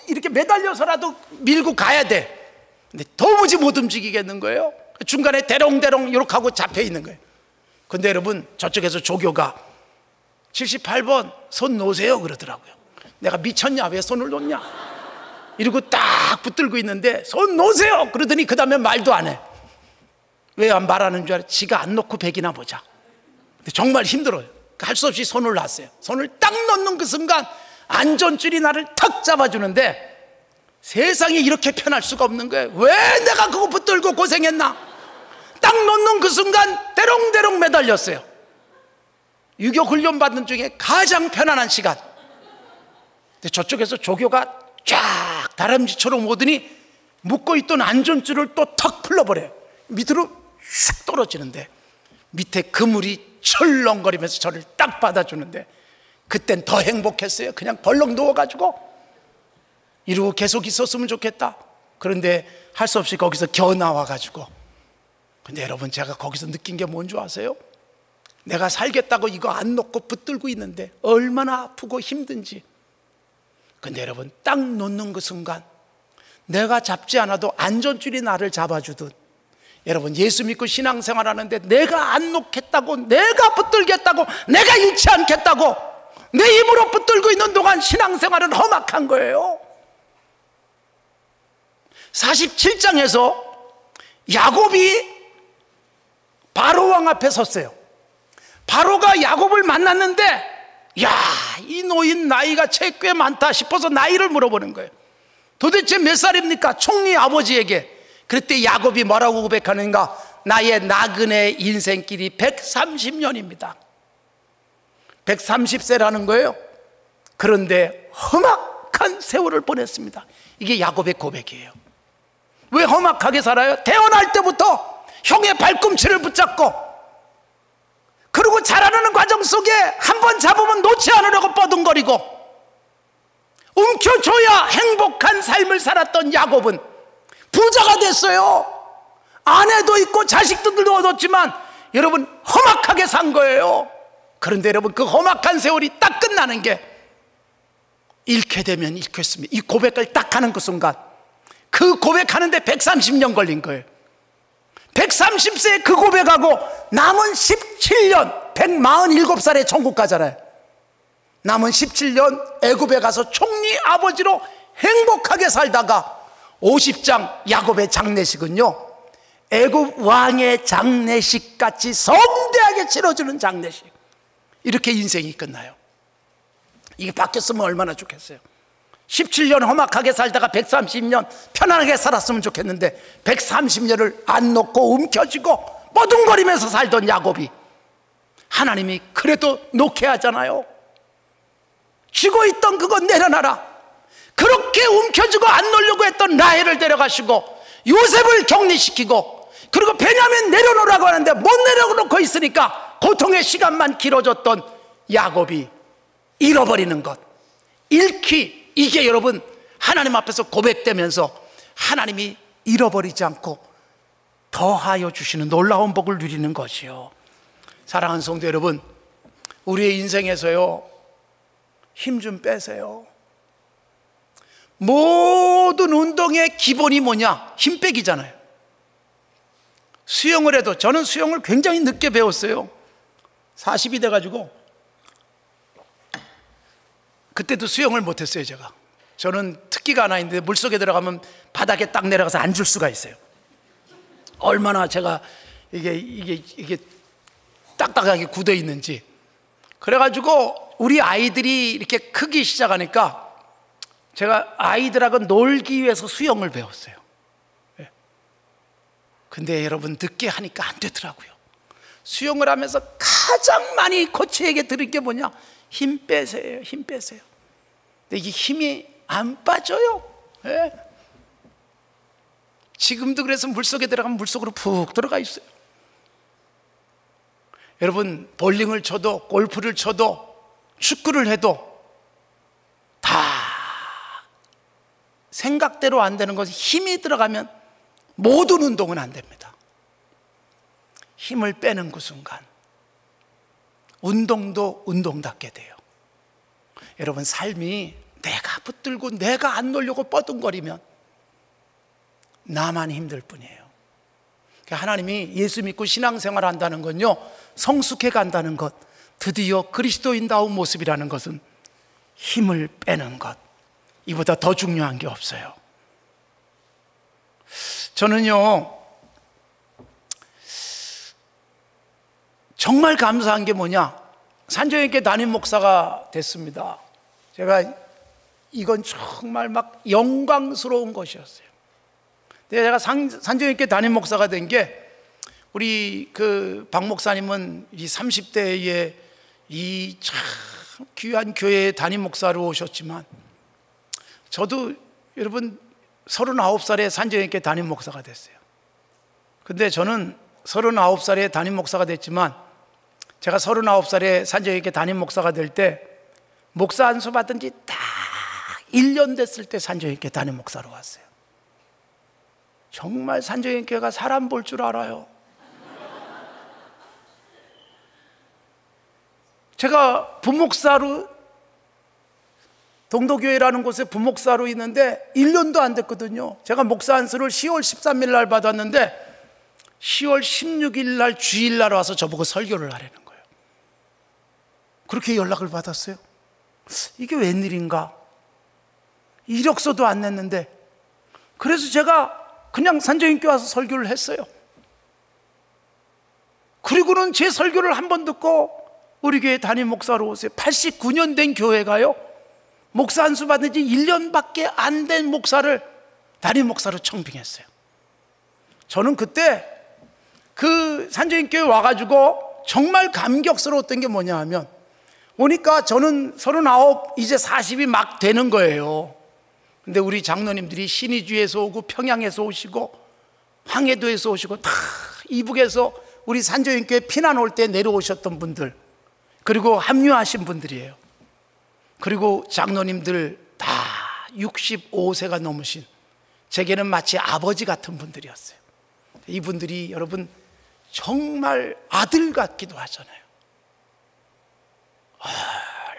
이렇게 매달려서라도 밀고 가야 돼. 근데 도무지 못 움직이겠는 거예요. 중간에 대롱대롱 이렇게 하고 잡혀 있는 거예요. 근데 여러분 저쪽에서 조교가 78번 손 놓으세요 그러더라고요. 내가 미쳤냐 왜 손을 놓냐 이러고 딱 붙들고 있는데 손 놓으세요 그러더니 그 다음에 말도 안 해. 왜 안 말하는 줄 알아? 지가 안 놓고 백이나 보자. 근데 정말 힘들어요. 할 수 없이 손을 놨어요. 손을 딱 놓는 그 순간 안전줄이 나를 탁 잡아주는데 세상에 이렇게 편할 수가 없는 거예요. 왜 내가 그거 붙들고 고생했나. 딱 놓는 그 순간 대롱대롱 매달렸어요. 유교 훈련 받는 중에 가장 편안한 시간. 근데 저쪽에서 조교가 쫙 다람쥐처럼 오더니 묶어있던 안전줄을 또 탁 풀러버려요. 밑으로 슉 떨어지는데 밑에 그물이 철렁거리면서 저를 딱 받아주는데 그땐 더 행복했어요. 그냥 벌렁 누워가지고 이러고 계속 있었으면 좋겠다. 그런데 할 수 없이 거기서 겨 나와가지고. 근데 여러분 제가 거기서 느낀 게 뭔 줄 아세요? 내가 살겠다고 이거 안 놓고 붙들고 있는데 얼마나 아프고 힘든지. 근데 여러분 딱 놓는 그 순간 내가 잡지 않아도 안전줄이 나를 잡아주듯 여러분 예수 믿고 신앙생활 하는데 내가 안 놓겠다고, 내가 붙들겠다고, 내가 잃지 않겠다고 내 힘으로 붙들고 있는 동안 신앙생활은 험악한 거예요. 47장에서 야곱이 바로왕 앞에 섰어요. 바로가 야곱을 만났는데 야, 이 노인 나이가 채 꽤 많다 싶어서 나이를 물어보는 거예요. 도대체 몇 살입니까? 총리 아버지에게. 그때 야곱이 뭐라고 고백하는가? 나의 나그네 인생길이 130년입니다 130세라는 거예요. 그런데 험악한 세월을 보냈습니다. 이게 야곱의 고백이에요. 왜 험악하게 살아요? 태어날 때부터 형의 발꿈치를 붙잡고 그리고 자라나는 과정 속에 한 번 잡으면 놓지 않으려고 뻐둥거리고 움켜줘야 행복한 삶을 살았던 야곱은 부자가 됐어요. 아내도 있고 자식들도 얻었지만 여러분 험악하게 산 거예요. 그런데 여러분 그 험악한 세월이 딱 끝나는 게 잃게 되면 잃겠습니다. 이 고백을 딱 하는 그 순간 그 고백하는데 130년 걸린 거예요. 130세에 그 고백하고 남은 17년 147살에 천국 가잖아요. 남은 17년 애굽에 가서 총리 아버지로 행복하게 살다가 50장 야곱의 장례식은요 애굽 왕의 장례식 같이 성대하게 치러주는 장례식. 이렇게 인생이 끝나요. 이게 바뀌었으면 얼마나 좋겠어요. 17년 험악하게 살다가 130년 편안하게 살았으면 좋겠는데 130년을 안 놓고 움켜쥐고 뻐둥거리면서 살던 야곱이 하나님이 그래도 놓게 하잖아요. 쥐고 있던 그거 내려놔라. 그렇게 움켜쥐고 안 놓으려고 했던 라헬을 데려가시고 요셉을 격리시키고 그리고 베냐민 내려놓으라고 하는데 못 내려놓고 있으니까 고통의 시간만 길어졌던 야곱이 잃어버리는 것, 잃기, 이게 여러분 하나님 앞에서 고백되면서 하나님이 잃어버리지 않고 더하여 주시는 놀라운 복을 누리는 것이요. 사랑하는 성도 여러분, 우리의 인생에서요 힘 좀 빼세요. 모든 운동의 기본이 뭐냐? 힘 빼기잖아요. 수영을 해도 저는 수영을 굉장히 늦게 배웠어요. 40이 돼가지고 그때도 수영을 못했어요. 저는 특기가 하나 있는데 물속에 들어가면 바닥에 딱 내려가서 앉을 수가 있어요. 얼마나 제가 이게 딱딱하게 굳어 있는지. 그래가지고 우리 아이들이 이렇게 크기 시작하니까 제가 아이들하고 놀기 위해서 수영을 배웠어요. 근데 여러분, 늦게 하니까 안 되더라고요. 수영을 하면서 가장 많이 코치에게 들은 게 뭐냐? 힘 빼세요, 힘 빼세요. 근데 이게 힘이 안 빠져요. 예. 지금도 그래서 물속에 들어가면 물속으로 푹 들어가 있어요. 여러분, 볼링을 쳐도 골프를 쳐도 축구를 해도 다 생각대로 안 되는 것은 힘이 들어가면 모든 운동은 안 됩니다. 힘을 빼는 그 순간 운동도 운동답게 돼요. 여러분, 삶이 내가 붙들고 내가 안 놀려고 뻐둥거리면 나만 힘들 뿐이에요. 하나님이 예수 믿고 신앙생활 한다는 건요, 성숙해 간다는 것, 드디어 그리스도인다운 모습이라는 것은 힘을 빼는 것, 이보다 더 중요한 게 없어요. 저는요, 정말 감사한 게 뭐냐, 산정교회 담임 목사가 됐습니다. 제가 이건 정말 막 영광스러운 것이었어요. 근데 제가 산정교회 담임 목사가 된 게, 우리 그 박 목사님은 이 30대에 이 참 귀한 교회의 담임 목사로 오셨지만, 저도 여러분 39살에 산정교회 담임 목사가 됐어요. 근데 저는 39살에 담임 목사가 됐지만, 제가 39살에 산정교회 담임 목사가 될 때 목사 안수 받은 지 딱 1년 됐을 때 산정교회 담임 목사로 왔어요. 정말 산정교회가 사람 볼 줄 알아요. 제가 부목사로, 동도교회라는 곳에 부목사로 있는데 1년도 안 됐거든요. 제가 목사 안수를 10월 13일 날 받았는데 10월 16일 날 주일날 와서 저보고 설교를 하라는 거예요. 그렇게 연락을 받았어요. 이게 웬일인가? 이력서도 안 냈는데. 그래서 제가 그냥 산정교회 와서 설교를 했어요. 그리고는 제 설교를 한 번 듣고 우리 교회 담임 목사로 오세요. 89년 된 교회가요, 목사 안수 받은 지 1년밖에 안 된 목사를 담임 목사로 청빙했어요. 저는 그때 그 산정교회 와가지고 정말 감격스러웠던 게 뭐냐 하면, 오니까 저는 39, 이제 40이 막 되는 거예요. 근데 우리 장로님들이 신의주에서 오고 평양에서 오시고 황해도에서 오시고 다 이북에서 우리 산정교회 피난 올 때 내려오셨던 분들, 그리고 합류하신 분들이에요. 그리고 장로님들 다 65세가 넘으신, 제게는 마치 아버지 같은 분들이었어요. 이분들이 여러분 정말 아들 같기도 하잖아요.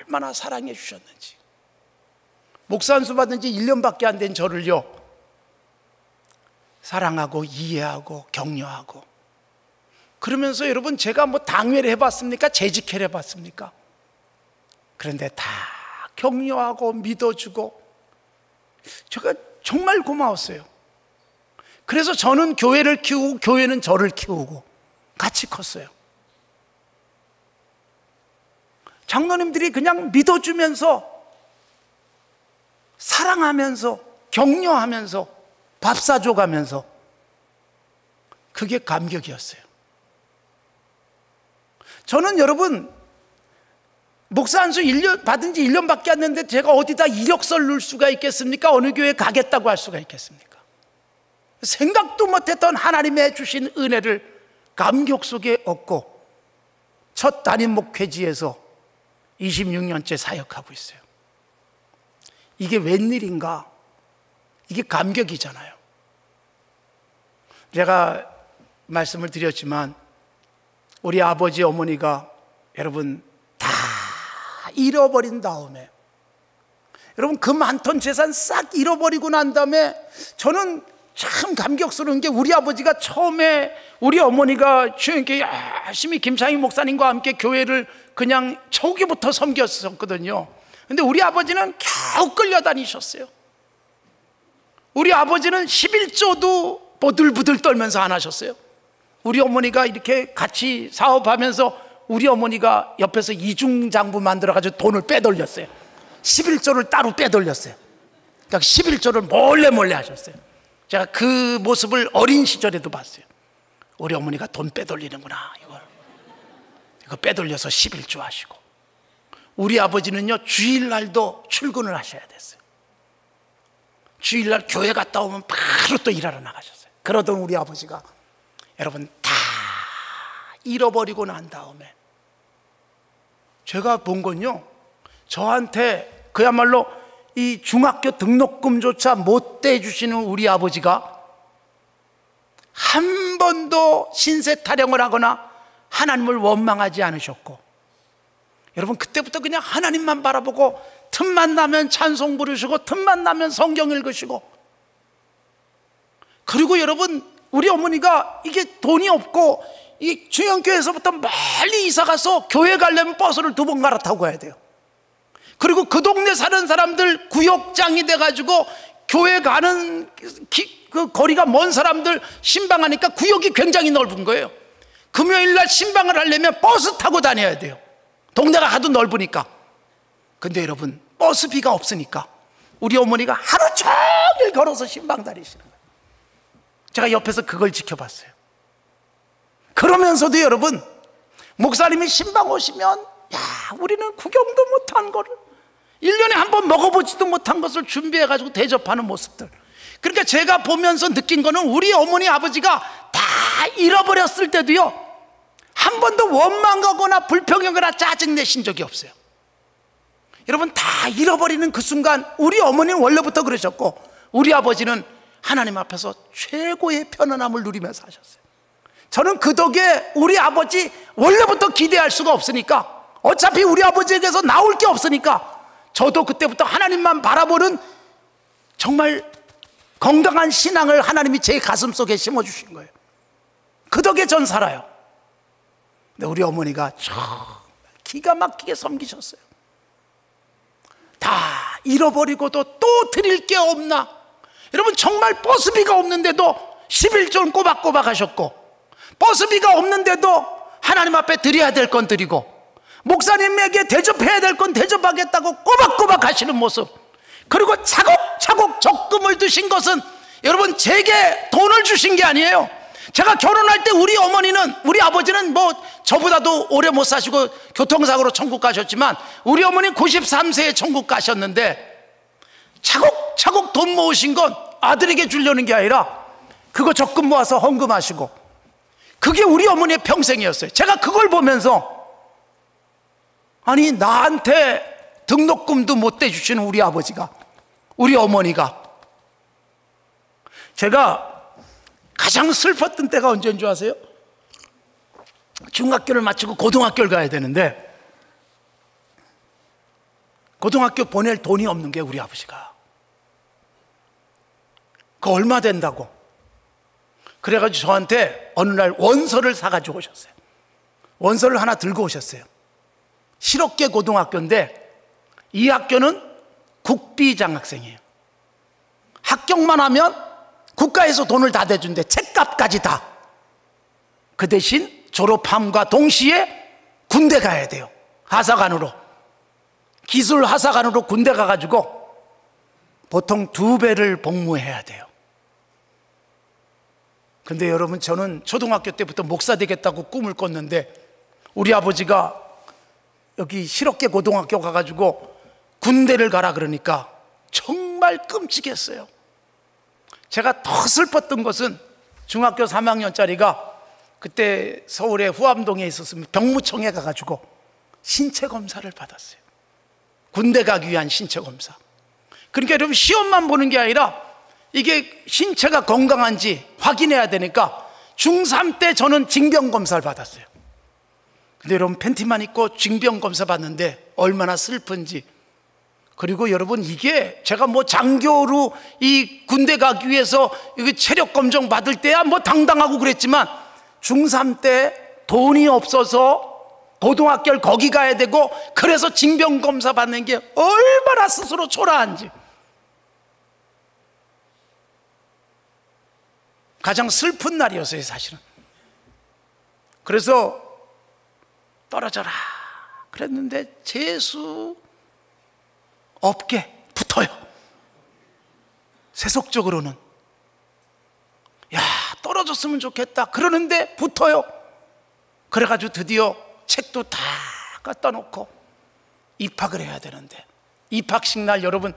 얼마나 사랑해 주셨는지. 목사 안수 받은 지 1년밖에 안 된 저를요, 사랑하고 이해하고 격려하고, 그러면서 여러분 제가 뭐 당회를 해봤습니까? 재직회를 해봤습니까? 그런데 다 격려하고 믿어주고, 제가 정말 고마웠어요. 그래서 저는 교회를 키우고 교회는 저를 키우고 같이 컸어요. 장로님들이 그냥 믿어주면서, 사랑하면서, 격려하면서, 밥 사줘가면서, 그게 감격이었어요. 저는 여러분 목사 안수 1년 받은 지 1년밖에 안 됐는데 제가 어디다 이력서를 넣을 수가 있겠습니까? 어느 교회에 가겠다고 할 수가 있겠습니까? 생각도 못했던 하나님의 주신 은혜를 감격 속에 얻고 첫 담임 목회지에서 26년째 사역하고 있어요. 이게 웬일인가? 이게 감격이잖아요. 제가 말씀을 드렸지만 우리 아버지 어머니가 여러분 다 잃어버린 다음에, 여러분 그 많던 재산 싹 잃어버리고 난 다음에 저는 참 감격스러운 게, 우리 아버지가 처음에 우리 어머니가 주님께 열심히 김창희 목사님과 함께 교회를 그냥 초기부터 섬겼었거든요. 근데 우리 아버지는 겨우 끌려다니셨어요. 우리 아버지는 11조도 보들보들 떨면서 안 하셨어요. 우리 어머니가 이렇게 같이 사업하면서 우리 어머니가 옆에서 이중장부 만들어가지고 돈을 빼돌렸어요. 11조를 따로 빼돌렸어요. 그러니까 11조를 몰래 하셨어요. 제가 그 모습을 어린 시절에도 봤어요. 우리 어머니가 돈 빼돌리는구나, 이거 빼돌려서 11조 하시고. 우리 아버지는요, 주일날도 출근을 하셔야 됐어요. 주일날 교회 갔다 오면 바로 또 일하러 나가셨어요. 그러던 우리 아버지가 여러분 다 잃어버리고 난 다음에 제가 본 건요, 저한테 그야말로 이 중학교 등록금조차 못 대주시는 우리 아버지가 한 번도 신세 타령을 하거나 하나님을 원망하지 않으셨고, 여러분 그때부터 그냥 하나님만 바라보고 틈만 나면 찬송 부르시고 틈만 나면 성경 읽으시고, 그리고 여러분 우리 어머니가 이게 돈이 없고 이 중형교회에서부터 멀리 이사가서 교회 가려면 버스를 2번 갈아타고 가야 돼요. 그리고 그 동네 사는 사람들 구역장이 돼가지고 교회 가는 그 거리가 먼 사람들 신방하니까 구역이 굉장히 넓은 거예요. 금요일날 신방을 하려면 버스 타고 다녀야 돼요. 동네가 하도 넓으니까. 근데 여러분 버스비가 없으니까 우리 어머니가 하루 종일 걸어서 신방 다니시는 거예요. 제가 옆에서 그걸 지켜봤어요. 그러면서도 여러분 목사님이 신방 오시면 우리는 구경도 못한 거를 1년에 한 번 먹어보지도 못한 것을 준비해가지고 대접하는 모습들. 그러니까 제가 보면서 느낀 거는 우리 어머니 아버지가 다 잃어버렸을 때도요, 한 번도 원망하거나 불평하거나 짜증내신 적이 없어요. 여러분 다 잃어버리는 그 순간 우리 어머니는 원래부터 그러셨고 우리 아버지는 하나님 앞에서 최고의 편안함을 누리면서 하셨어요. 저는 그 덕에 우리 아버지 원래부터 기대할 수가 없으니까, 어차피 우리 아버지에게서 나올 게 없으니까 저도 그때부터 하나님만 바라보는 정말 건강한 신앙을 하나님이 제 가슴속에 심어주신 거예요. 그 덕에 전 살아요. 근데 우리 어머니가 정말 기가 막히게 섬기셨어요. 다 잃어버리고도 또 드릴 게 없나. 여러분 정말 버스비가 없는데도 11조는 꼬박꼬박 하셨고, 버스비가 없는데도 하나님 앞에 드려야 될 건 드리고, 목사님에게 대접해야 될 건 대접하겠다고 꼬박꼬박 하시는 모습, 그리고 차곡차곡 적금을 드신 것은 여러분 제게 돈을 주신 게 아니에요. 제가 결혼할 때 우리 어머니는, 우리 아버지는 뭐 저보다도 오래 못 사시고 교통사고로 천국 가셨지만 우리 어머니 93세에 천국 가셨는데, 차곡차곡 돈 모으신 건 아들에게 주려는 게 아니라 그거 적금 모아서 헌금하시고, 그게 우리 어머니의 평생이었어요. 제가 그걸 보면서 아니 나한테 등록금도 못 대주시는 우리 아버지가, 우리 어머니가. 제가 가장 슬펐던 때가 언제인 줄 아세요? 중학교를 마치고 고등학교를 가야 되는데 고등학교 보낼 돈이 없는 게 우리 아버지가. 그거 얼마 된다고. 그래가지고 저한테 어느 날 원서를 사가지고 오셨어요. 원서를 하나 들고 오셨어요. 실업계 고등학교인데 이 학교는 국비장학생이에요. 합격만 하면 국가에서 돈을 다 대준대. 책값까지 다. 그 대신 졸업함과 동시에 군대 가야 돼요. 하사관으로. 기술 하사관으로 군대 가가지고 보통 2배를 복무해야 돼요. 근데 여러분 저는 초등학교 때부터 목사 되겠다고 꿈을 꿨는데 우리 아버지가 여기 실업계 고등학교 가가지고 군대를 가라 그러니까 정말 끔찍했어요. 제가 더 슬펐던 것은 중학교 3학년짜리가 그때 서울의 후암동에 있었으면 병무청에 가가지고 신체 검사를 받았어요. 군대 가기 위한 신체 검사. 그러니까 여러분 시험만 보는 게 아니라 이게 신체가 건강한지 확인해야 되니까 중3 때 저는 징병검사를 받았어요. 근데 여러분 팬티만 입고 징병검사 받는데 얼마나 슬픈지. 그리고 여러분 이게 제가 뭐 장교로 이 군대 가기 위해서 이거 체력 검정 받을 때야 뭐 당당하고 그랬지만 중3 때 돈이 없어서 고등학교를 거기 가야 되고 그래서 징병검사 받는 게 얼마나 스스로 초라한지. 가장 슬픈 날이었어요 사실은. 그래서 떨어져라 그랬는데 재수 없게 붙어요. 세속적으로는 야, 떨어졌으면 좋겠다 그러는데 붙어요. 그래가지고 드디어 책도 다 갖다 놓고 입학을 해야 되는데, 입학식 날 여러분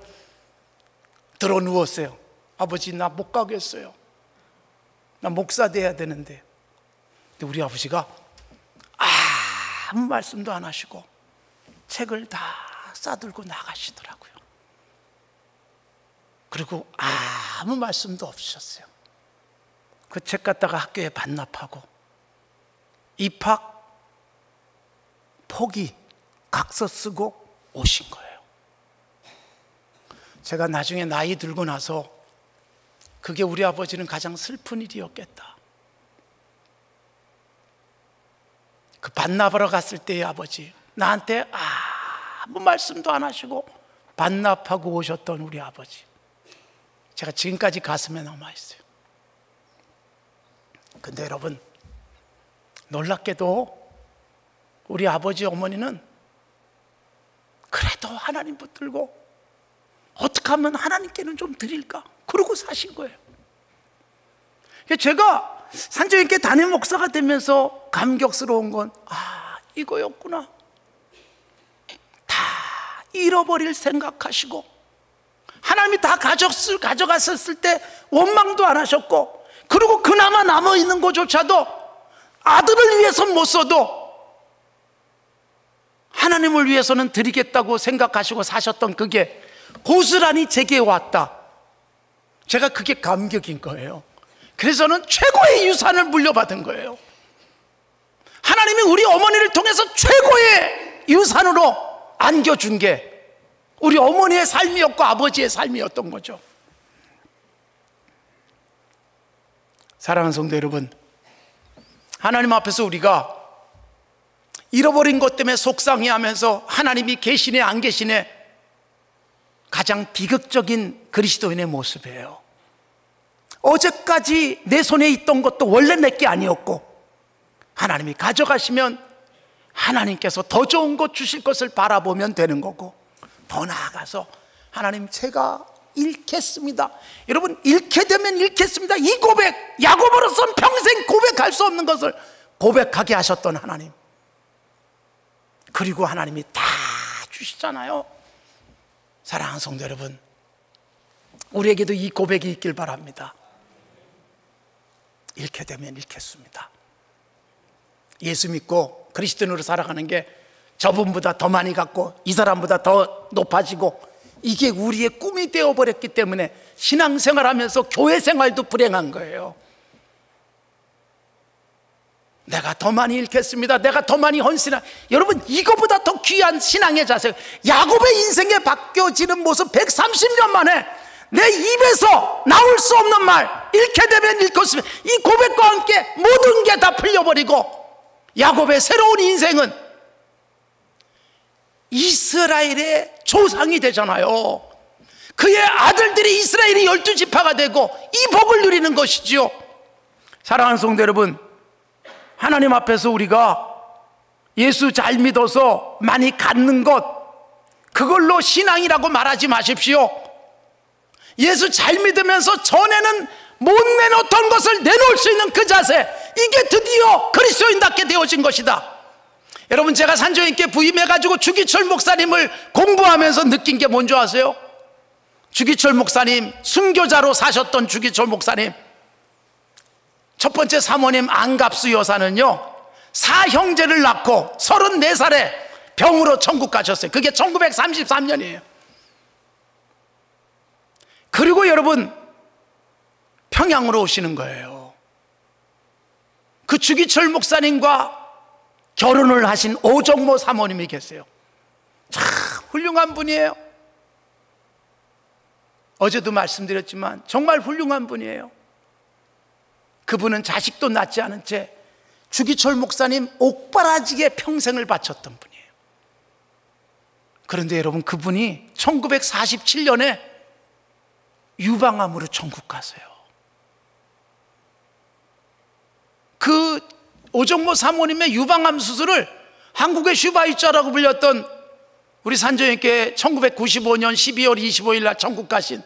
들어 누웠어요. 아버지 나 못 가겠어요. 나 목사 돼야 되는데. 근데 우리 아버지가 아무 말씀도 안 하시고 책을 다 싸들고 나가시더라고요. 그리고 아무 말씀도 없으셨어요. 그 책 갖다가 학교에 반납하고 입학 포기 각서 쓰고 오신 거예요. 제가 나중에 나이 들고 나서 그게 우리 아버지는 가장 슬픈 일이었겠다. 그 반납하러 갔을 때의 아버지, 나한테 아무 말씀도 안 하시고 반납하고 오셨던 우리 아버지, 제가 지금까지 가슴에 남아있어요. 근데 여러분, 놀랍게도 우리 아버지 어머니는 그래도 하나님 붙들고 어떻게 하면 하나님께는 좀 드릴까? 그러고 사신 거예요. 제가 산정교회 담임 목사가 되면서 감격스러운 건 이거였구나. 다 잃어버릴 생각하시고 하나님이 다 가져갔었을 때 원망도 안 하셨고, 그리고 그나마 남아있는 것조차도 아들을 위해서 못 써도 하나님을 위해서는 드리겠다고 생각하시고 사셨던 그게 고스란히 제게 왔다. 제가 그게 감격인 거예요. 그래서 저는 최고의 유산을 물려받은 거예요. 하나님이 우리 어머니를 통해서 최고의 유산으로 안겨준 게 우리 어머니의 삶이었고 아버지의 삶이었던 거죠. 사랑하는 성도 여러분, 하나님 앞에서 우리가 잃어버린 것 때문에 속상해하면서 하나님이 계시네 안 계시네, 가장 비극적인 그리스도인의 모습이에요. 어제까지 내 손에 있던 것도 원래 내게 아니었고 하나님이 가져가시면 하나님께서 더 좋은 것 주실 것을 바라보면 되는 거고, 더 나아가서 하나님 제가 잃겠습니다. 여러분, 잃게 되면 잃겠습니다. 이 고백, 야고보로서는 평생 고백할 수 없는 것을 고백하게 하셨던 하나님, 그리고 하나님이 다 주시잖아요. 사랑하는 성도 여러분, 우리에게도 이 고백이 있길 바랍니다. 잃게 되면 잃겠습니다. 예수 믿고 그리스도인으로 살아가는 게 저분보다 더 많이 갖고 이 사람보다 더 높아지고 이게 우리의 꿈이 되어버렸기 때문에 신앙생활하면서 교회생활도 불행한 거예요. 내가 더 많이 잃겠습니다. 내가 더 많이 헌신하. 여러분, 이거보다 더 귀한 신앙의 자세, 야곱의 인생에 바뀌어지는 모습, 130년 만에 내 입에서 나올 수 없는 말, 잃게 되면 잃겠습니다, 이 고백과 함께 모든 게 다 풀려버리고 야곱의 새로운 인생은 이스라엘의 조상이 되잖아요. 그의 아들들이 이스라엘의 12지파가 되고 이 복을 누리는 것이지요. 사랑하는 성도 여러분, 하나님 앞에서 우리가 예수 잘 믿어서 많이 갖는 것, 그걸로 신앙이라고 말하지 마십시오. 예수 잘 믿으면서 전에는 못 내놓던 것을 내놓을 수 있는 그 자세, 이게 드디어 그리스도인답게 되어진 것이다. 여러분, 제가 산조인께 부임해가지고 주기철 목사님을 공부하면서 느낀 게 뭔지 아세요? 주기철 목사님, 순교자로 사셨던 주기철 목사님, 첫 번째 사모님 안갑수 여사는요, 4형제를 낳고 34살에 병으로 천국 가셨어요. 그게 1933년이에요. 그리고 여러분, 평양으로 오시는 거예요. 그 주기철 목사님과 결혼을 하신 오정모 사모님이 계세요. 참 훌륭한 분이에요. 어제도 말씀드렸지만 정말 훌륭한 분이에요. 그분은 자식도 낳지 않은 채 주기철 목사님 옥바라지게 평생을 바쳤던 분이에요. 그런데 여러분, 그분이 1947년에 유방암으로 천국 가세요. 그 오정모 사모님의 유방암 수술을 한국의 슈바이처라고 불렸던 우리 산정교회 1995년 12월 25일 날 천국 가신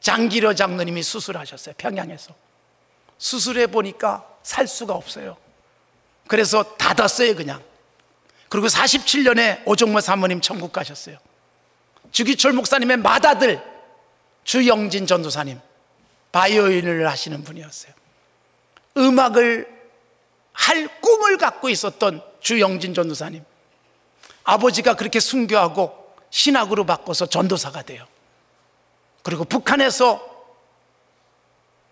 장기려 장로님이 수술하셨어요. 평양에서. 수술해 보니까 살 수가 없어요. 그래서 닫았어요, 그냥. 그리고 47년에 오종모 사모님 천국 가셨어요. 주기철 목사님의 맏아들 주영진 전도사님, 바이올린을 하시는 분이었어요. 음악을 할 꿈을 갖고 있었던 주영진 전도사님, 아버지가 그렇게 순교하고 신학으로 바꿔서 전도사가 돼요. 그리고 북한에서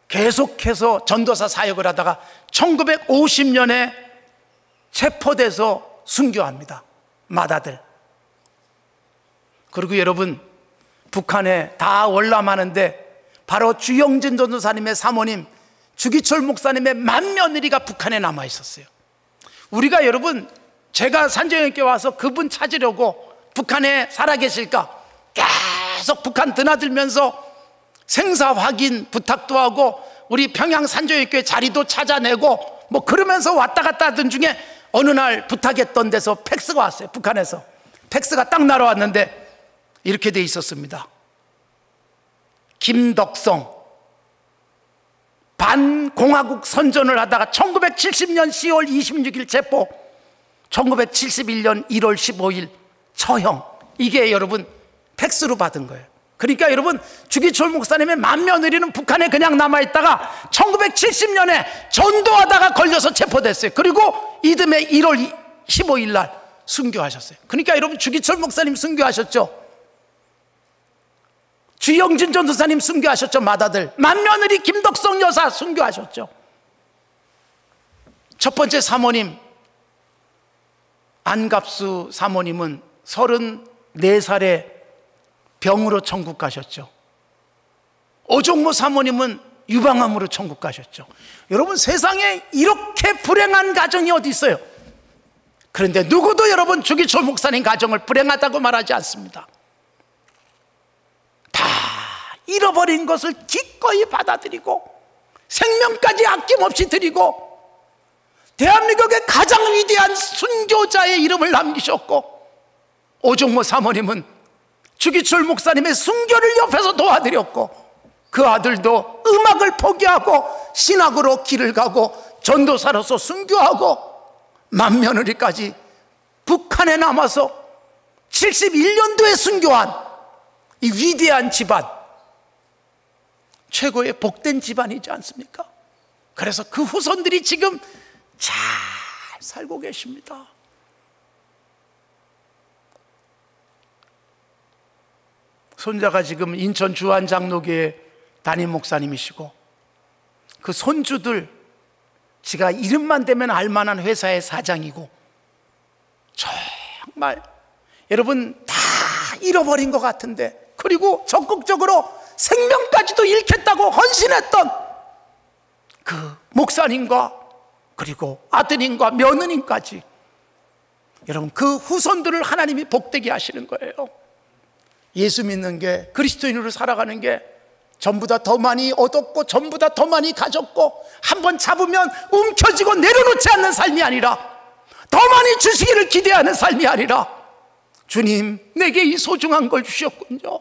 계속해서 전도사 사역을 하다가 1950년에 체포돼서 순교합니다. 맏아들. 그리고 여러분, 북한에 다 월남하는데 바로 주영진 전도사님의 사모님 주기철 목사님의 맏며느리가 북한에 남아 있었어요. 우리가 여러분, 제가 산정교회 와서 그분 찾으려고 북한에 살아계실까 계속 북한 드나들면서 생사 확인 부탁도 하고 우리 평양 산정교회 자리도 찾아내고 뭐 그러면서 왔다 갔다 하던 중에 어느 날 부탁했던 데서 팩스가 왔어요. 북한에서 팩스가 딱 날아왔는데 이렇게 돼 있었습니다. 김덕성 반공화국 선전을 하다가 1970년 10월 26일 체포, 1971년 1월 15일 처형. 이게 여러분 팩스로 받은 거예요. 그러니까 여러분, 주기철 목사님의 맏며느리는 북한에 그냥 남아있다가 1970년에 전도하다가 걸려서 체포됐어요. 그리고 이듬해 1월 15일 날 순교하셨어요. 그러니까 여러분, 주기철 목사님 순교하셨죠. 주영진 전도사님 순교하셨죠. 맏아들 맏며느리 김덕성 여사 순교하셨죠. 첫 번째 사모님 안갑수 사모님은 34살에 병으로 천국 가셨죠. 오종모 사모님은 유방암으로 천국 가셨죠. 여러분, 세상에 이렇게 불행한 가정이 어디 있어요? 그런데 누구도 여러분 주기철 목사님 가정을 불행하다고 말하지 않습니다. 다 잃어버린 것을 기꺼이 받아들이고 생명까지 아낌없이 드리고 대한민국의 가장 위대한 순교자의 이름을 남기셨고, 오종모 사모님은 주기철 목사님의 순교를 옆에서 도와드렸고, 그 아들도 음악을 포기하고 신학으로 길을 가고 전도사로서 순교하고 맏며느리까지 북한에 남아서 71년도에 순교한 이 위대한 집안, 최고의 복된 집안이지 않습니까? 그래서 그 후손들이 지금 잘 살고 계십니다. 손자가 지금 인천 주한 장로교회 담임 목사님이시고, 그 손주들 지가 이름만 대면 알만한 회사의 사장이고, 정말 여러분 다 잃어버린 것 같은데, 그리고 적극적으로 생명까지도 잃겠다고 헌신했던 그 목사님과 그리고 아드님과 며느님까지, 여러분 그 후손들을 하나님이 복되게 하시는 거예요. 예수 믿는 게, 그리스도인으로 살아가는 게 전부 다 더 많이 얻었고 전부 다 더 많이 가졌고 한번 잡으면 움켜쥐고 내려놓지 않는 삶이 아니라, 더 많이 주시기를 기대하는 삶이 아니라, 주님 내게 이 소중한 걸 주셨군요,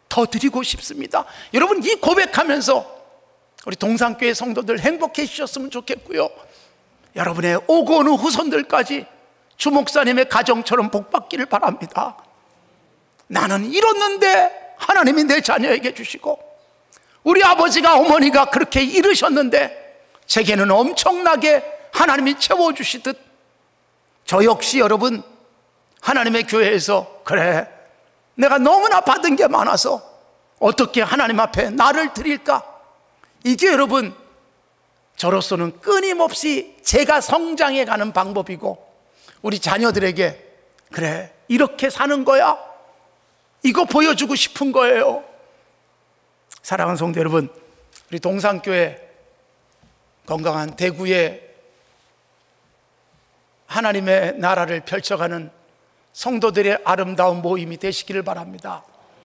더 드리고 싶습니다. 여러분, 이 고백하면서 우리 동산교회 성도들 행복해지셨으면 좋겠고요, 여러분의 오고 오는 후손들까지 주 목사님의 가정처럼 복받기를 바랍니다. 나는 잃었는데 하나님이 내 자녀에게 주시고, 우리 아버지가 어머니가 그렇게 잃으셨는데 제게는 엄청나게 하나님이 채워주시듯, 저 역시 여러분 하나님의 교회에서, 그래 내가 너무나 받은 게 많아서 어떻게 하나님 앞에 나를 드릴까, 이게 여러분 저로서는 끊임없이 제가 성장해가는 방법이고, 우리 자녀들에게 그래 이렇게 사는 거야, 이거 보여주고 싶은 거예요. 사랑하는 성도 여러분, 우리 동산교회 건강한 대구에 하나님의 나라를 펼쳐가는 성도들의 아름다운 모임이 되시기를 바랍니다.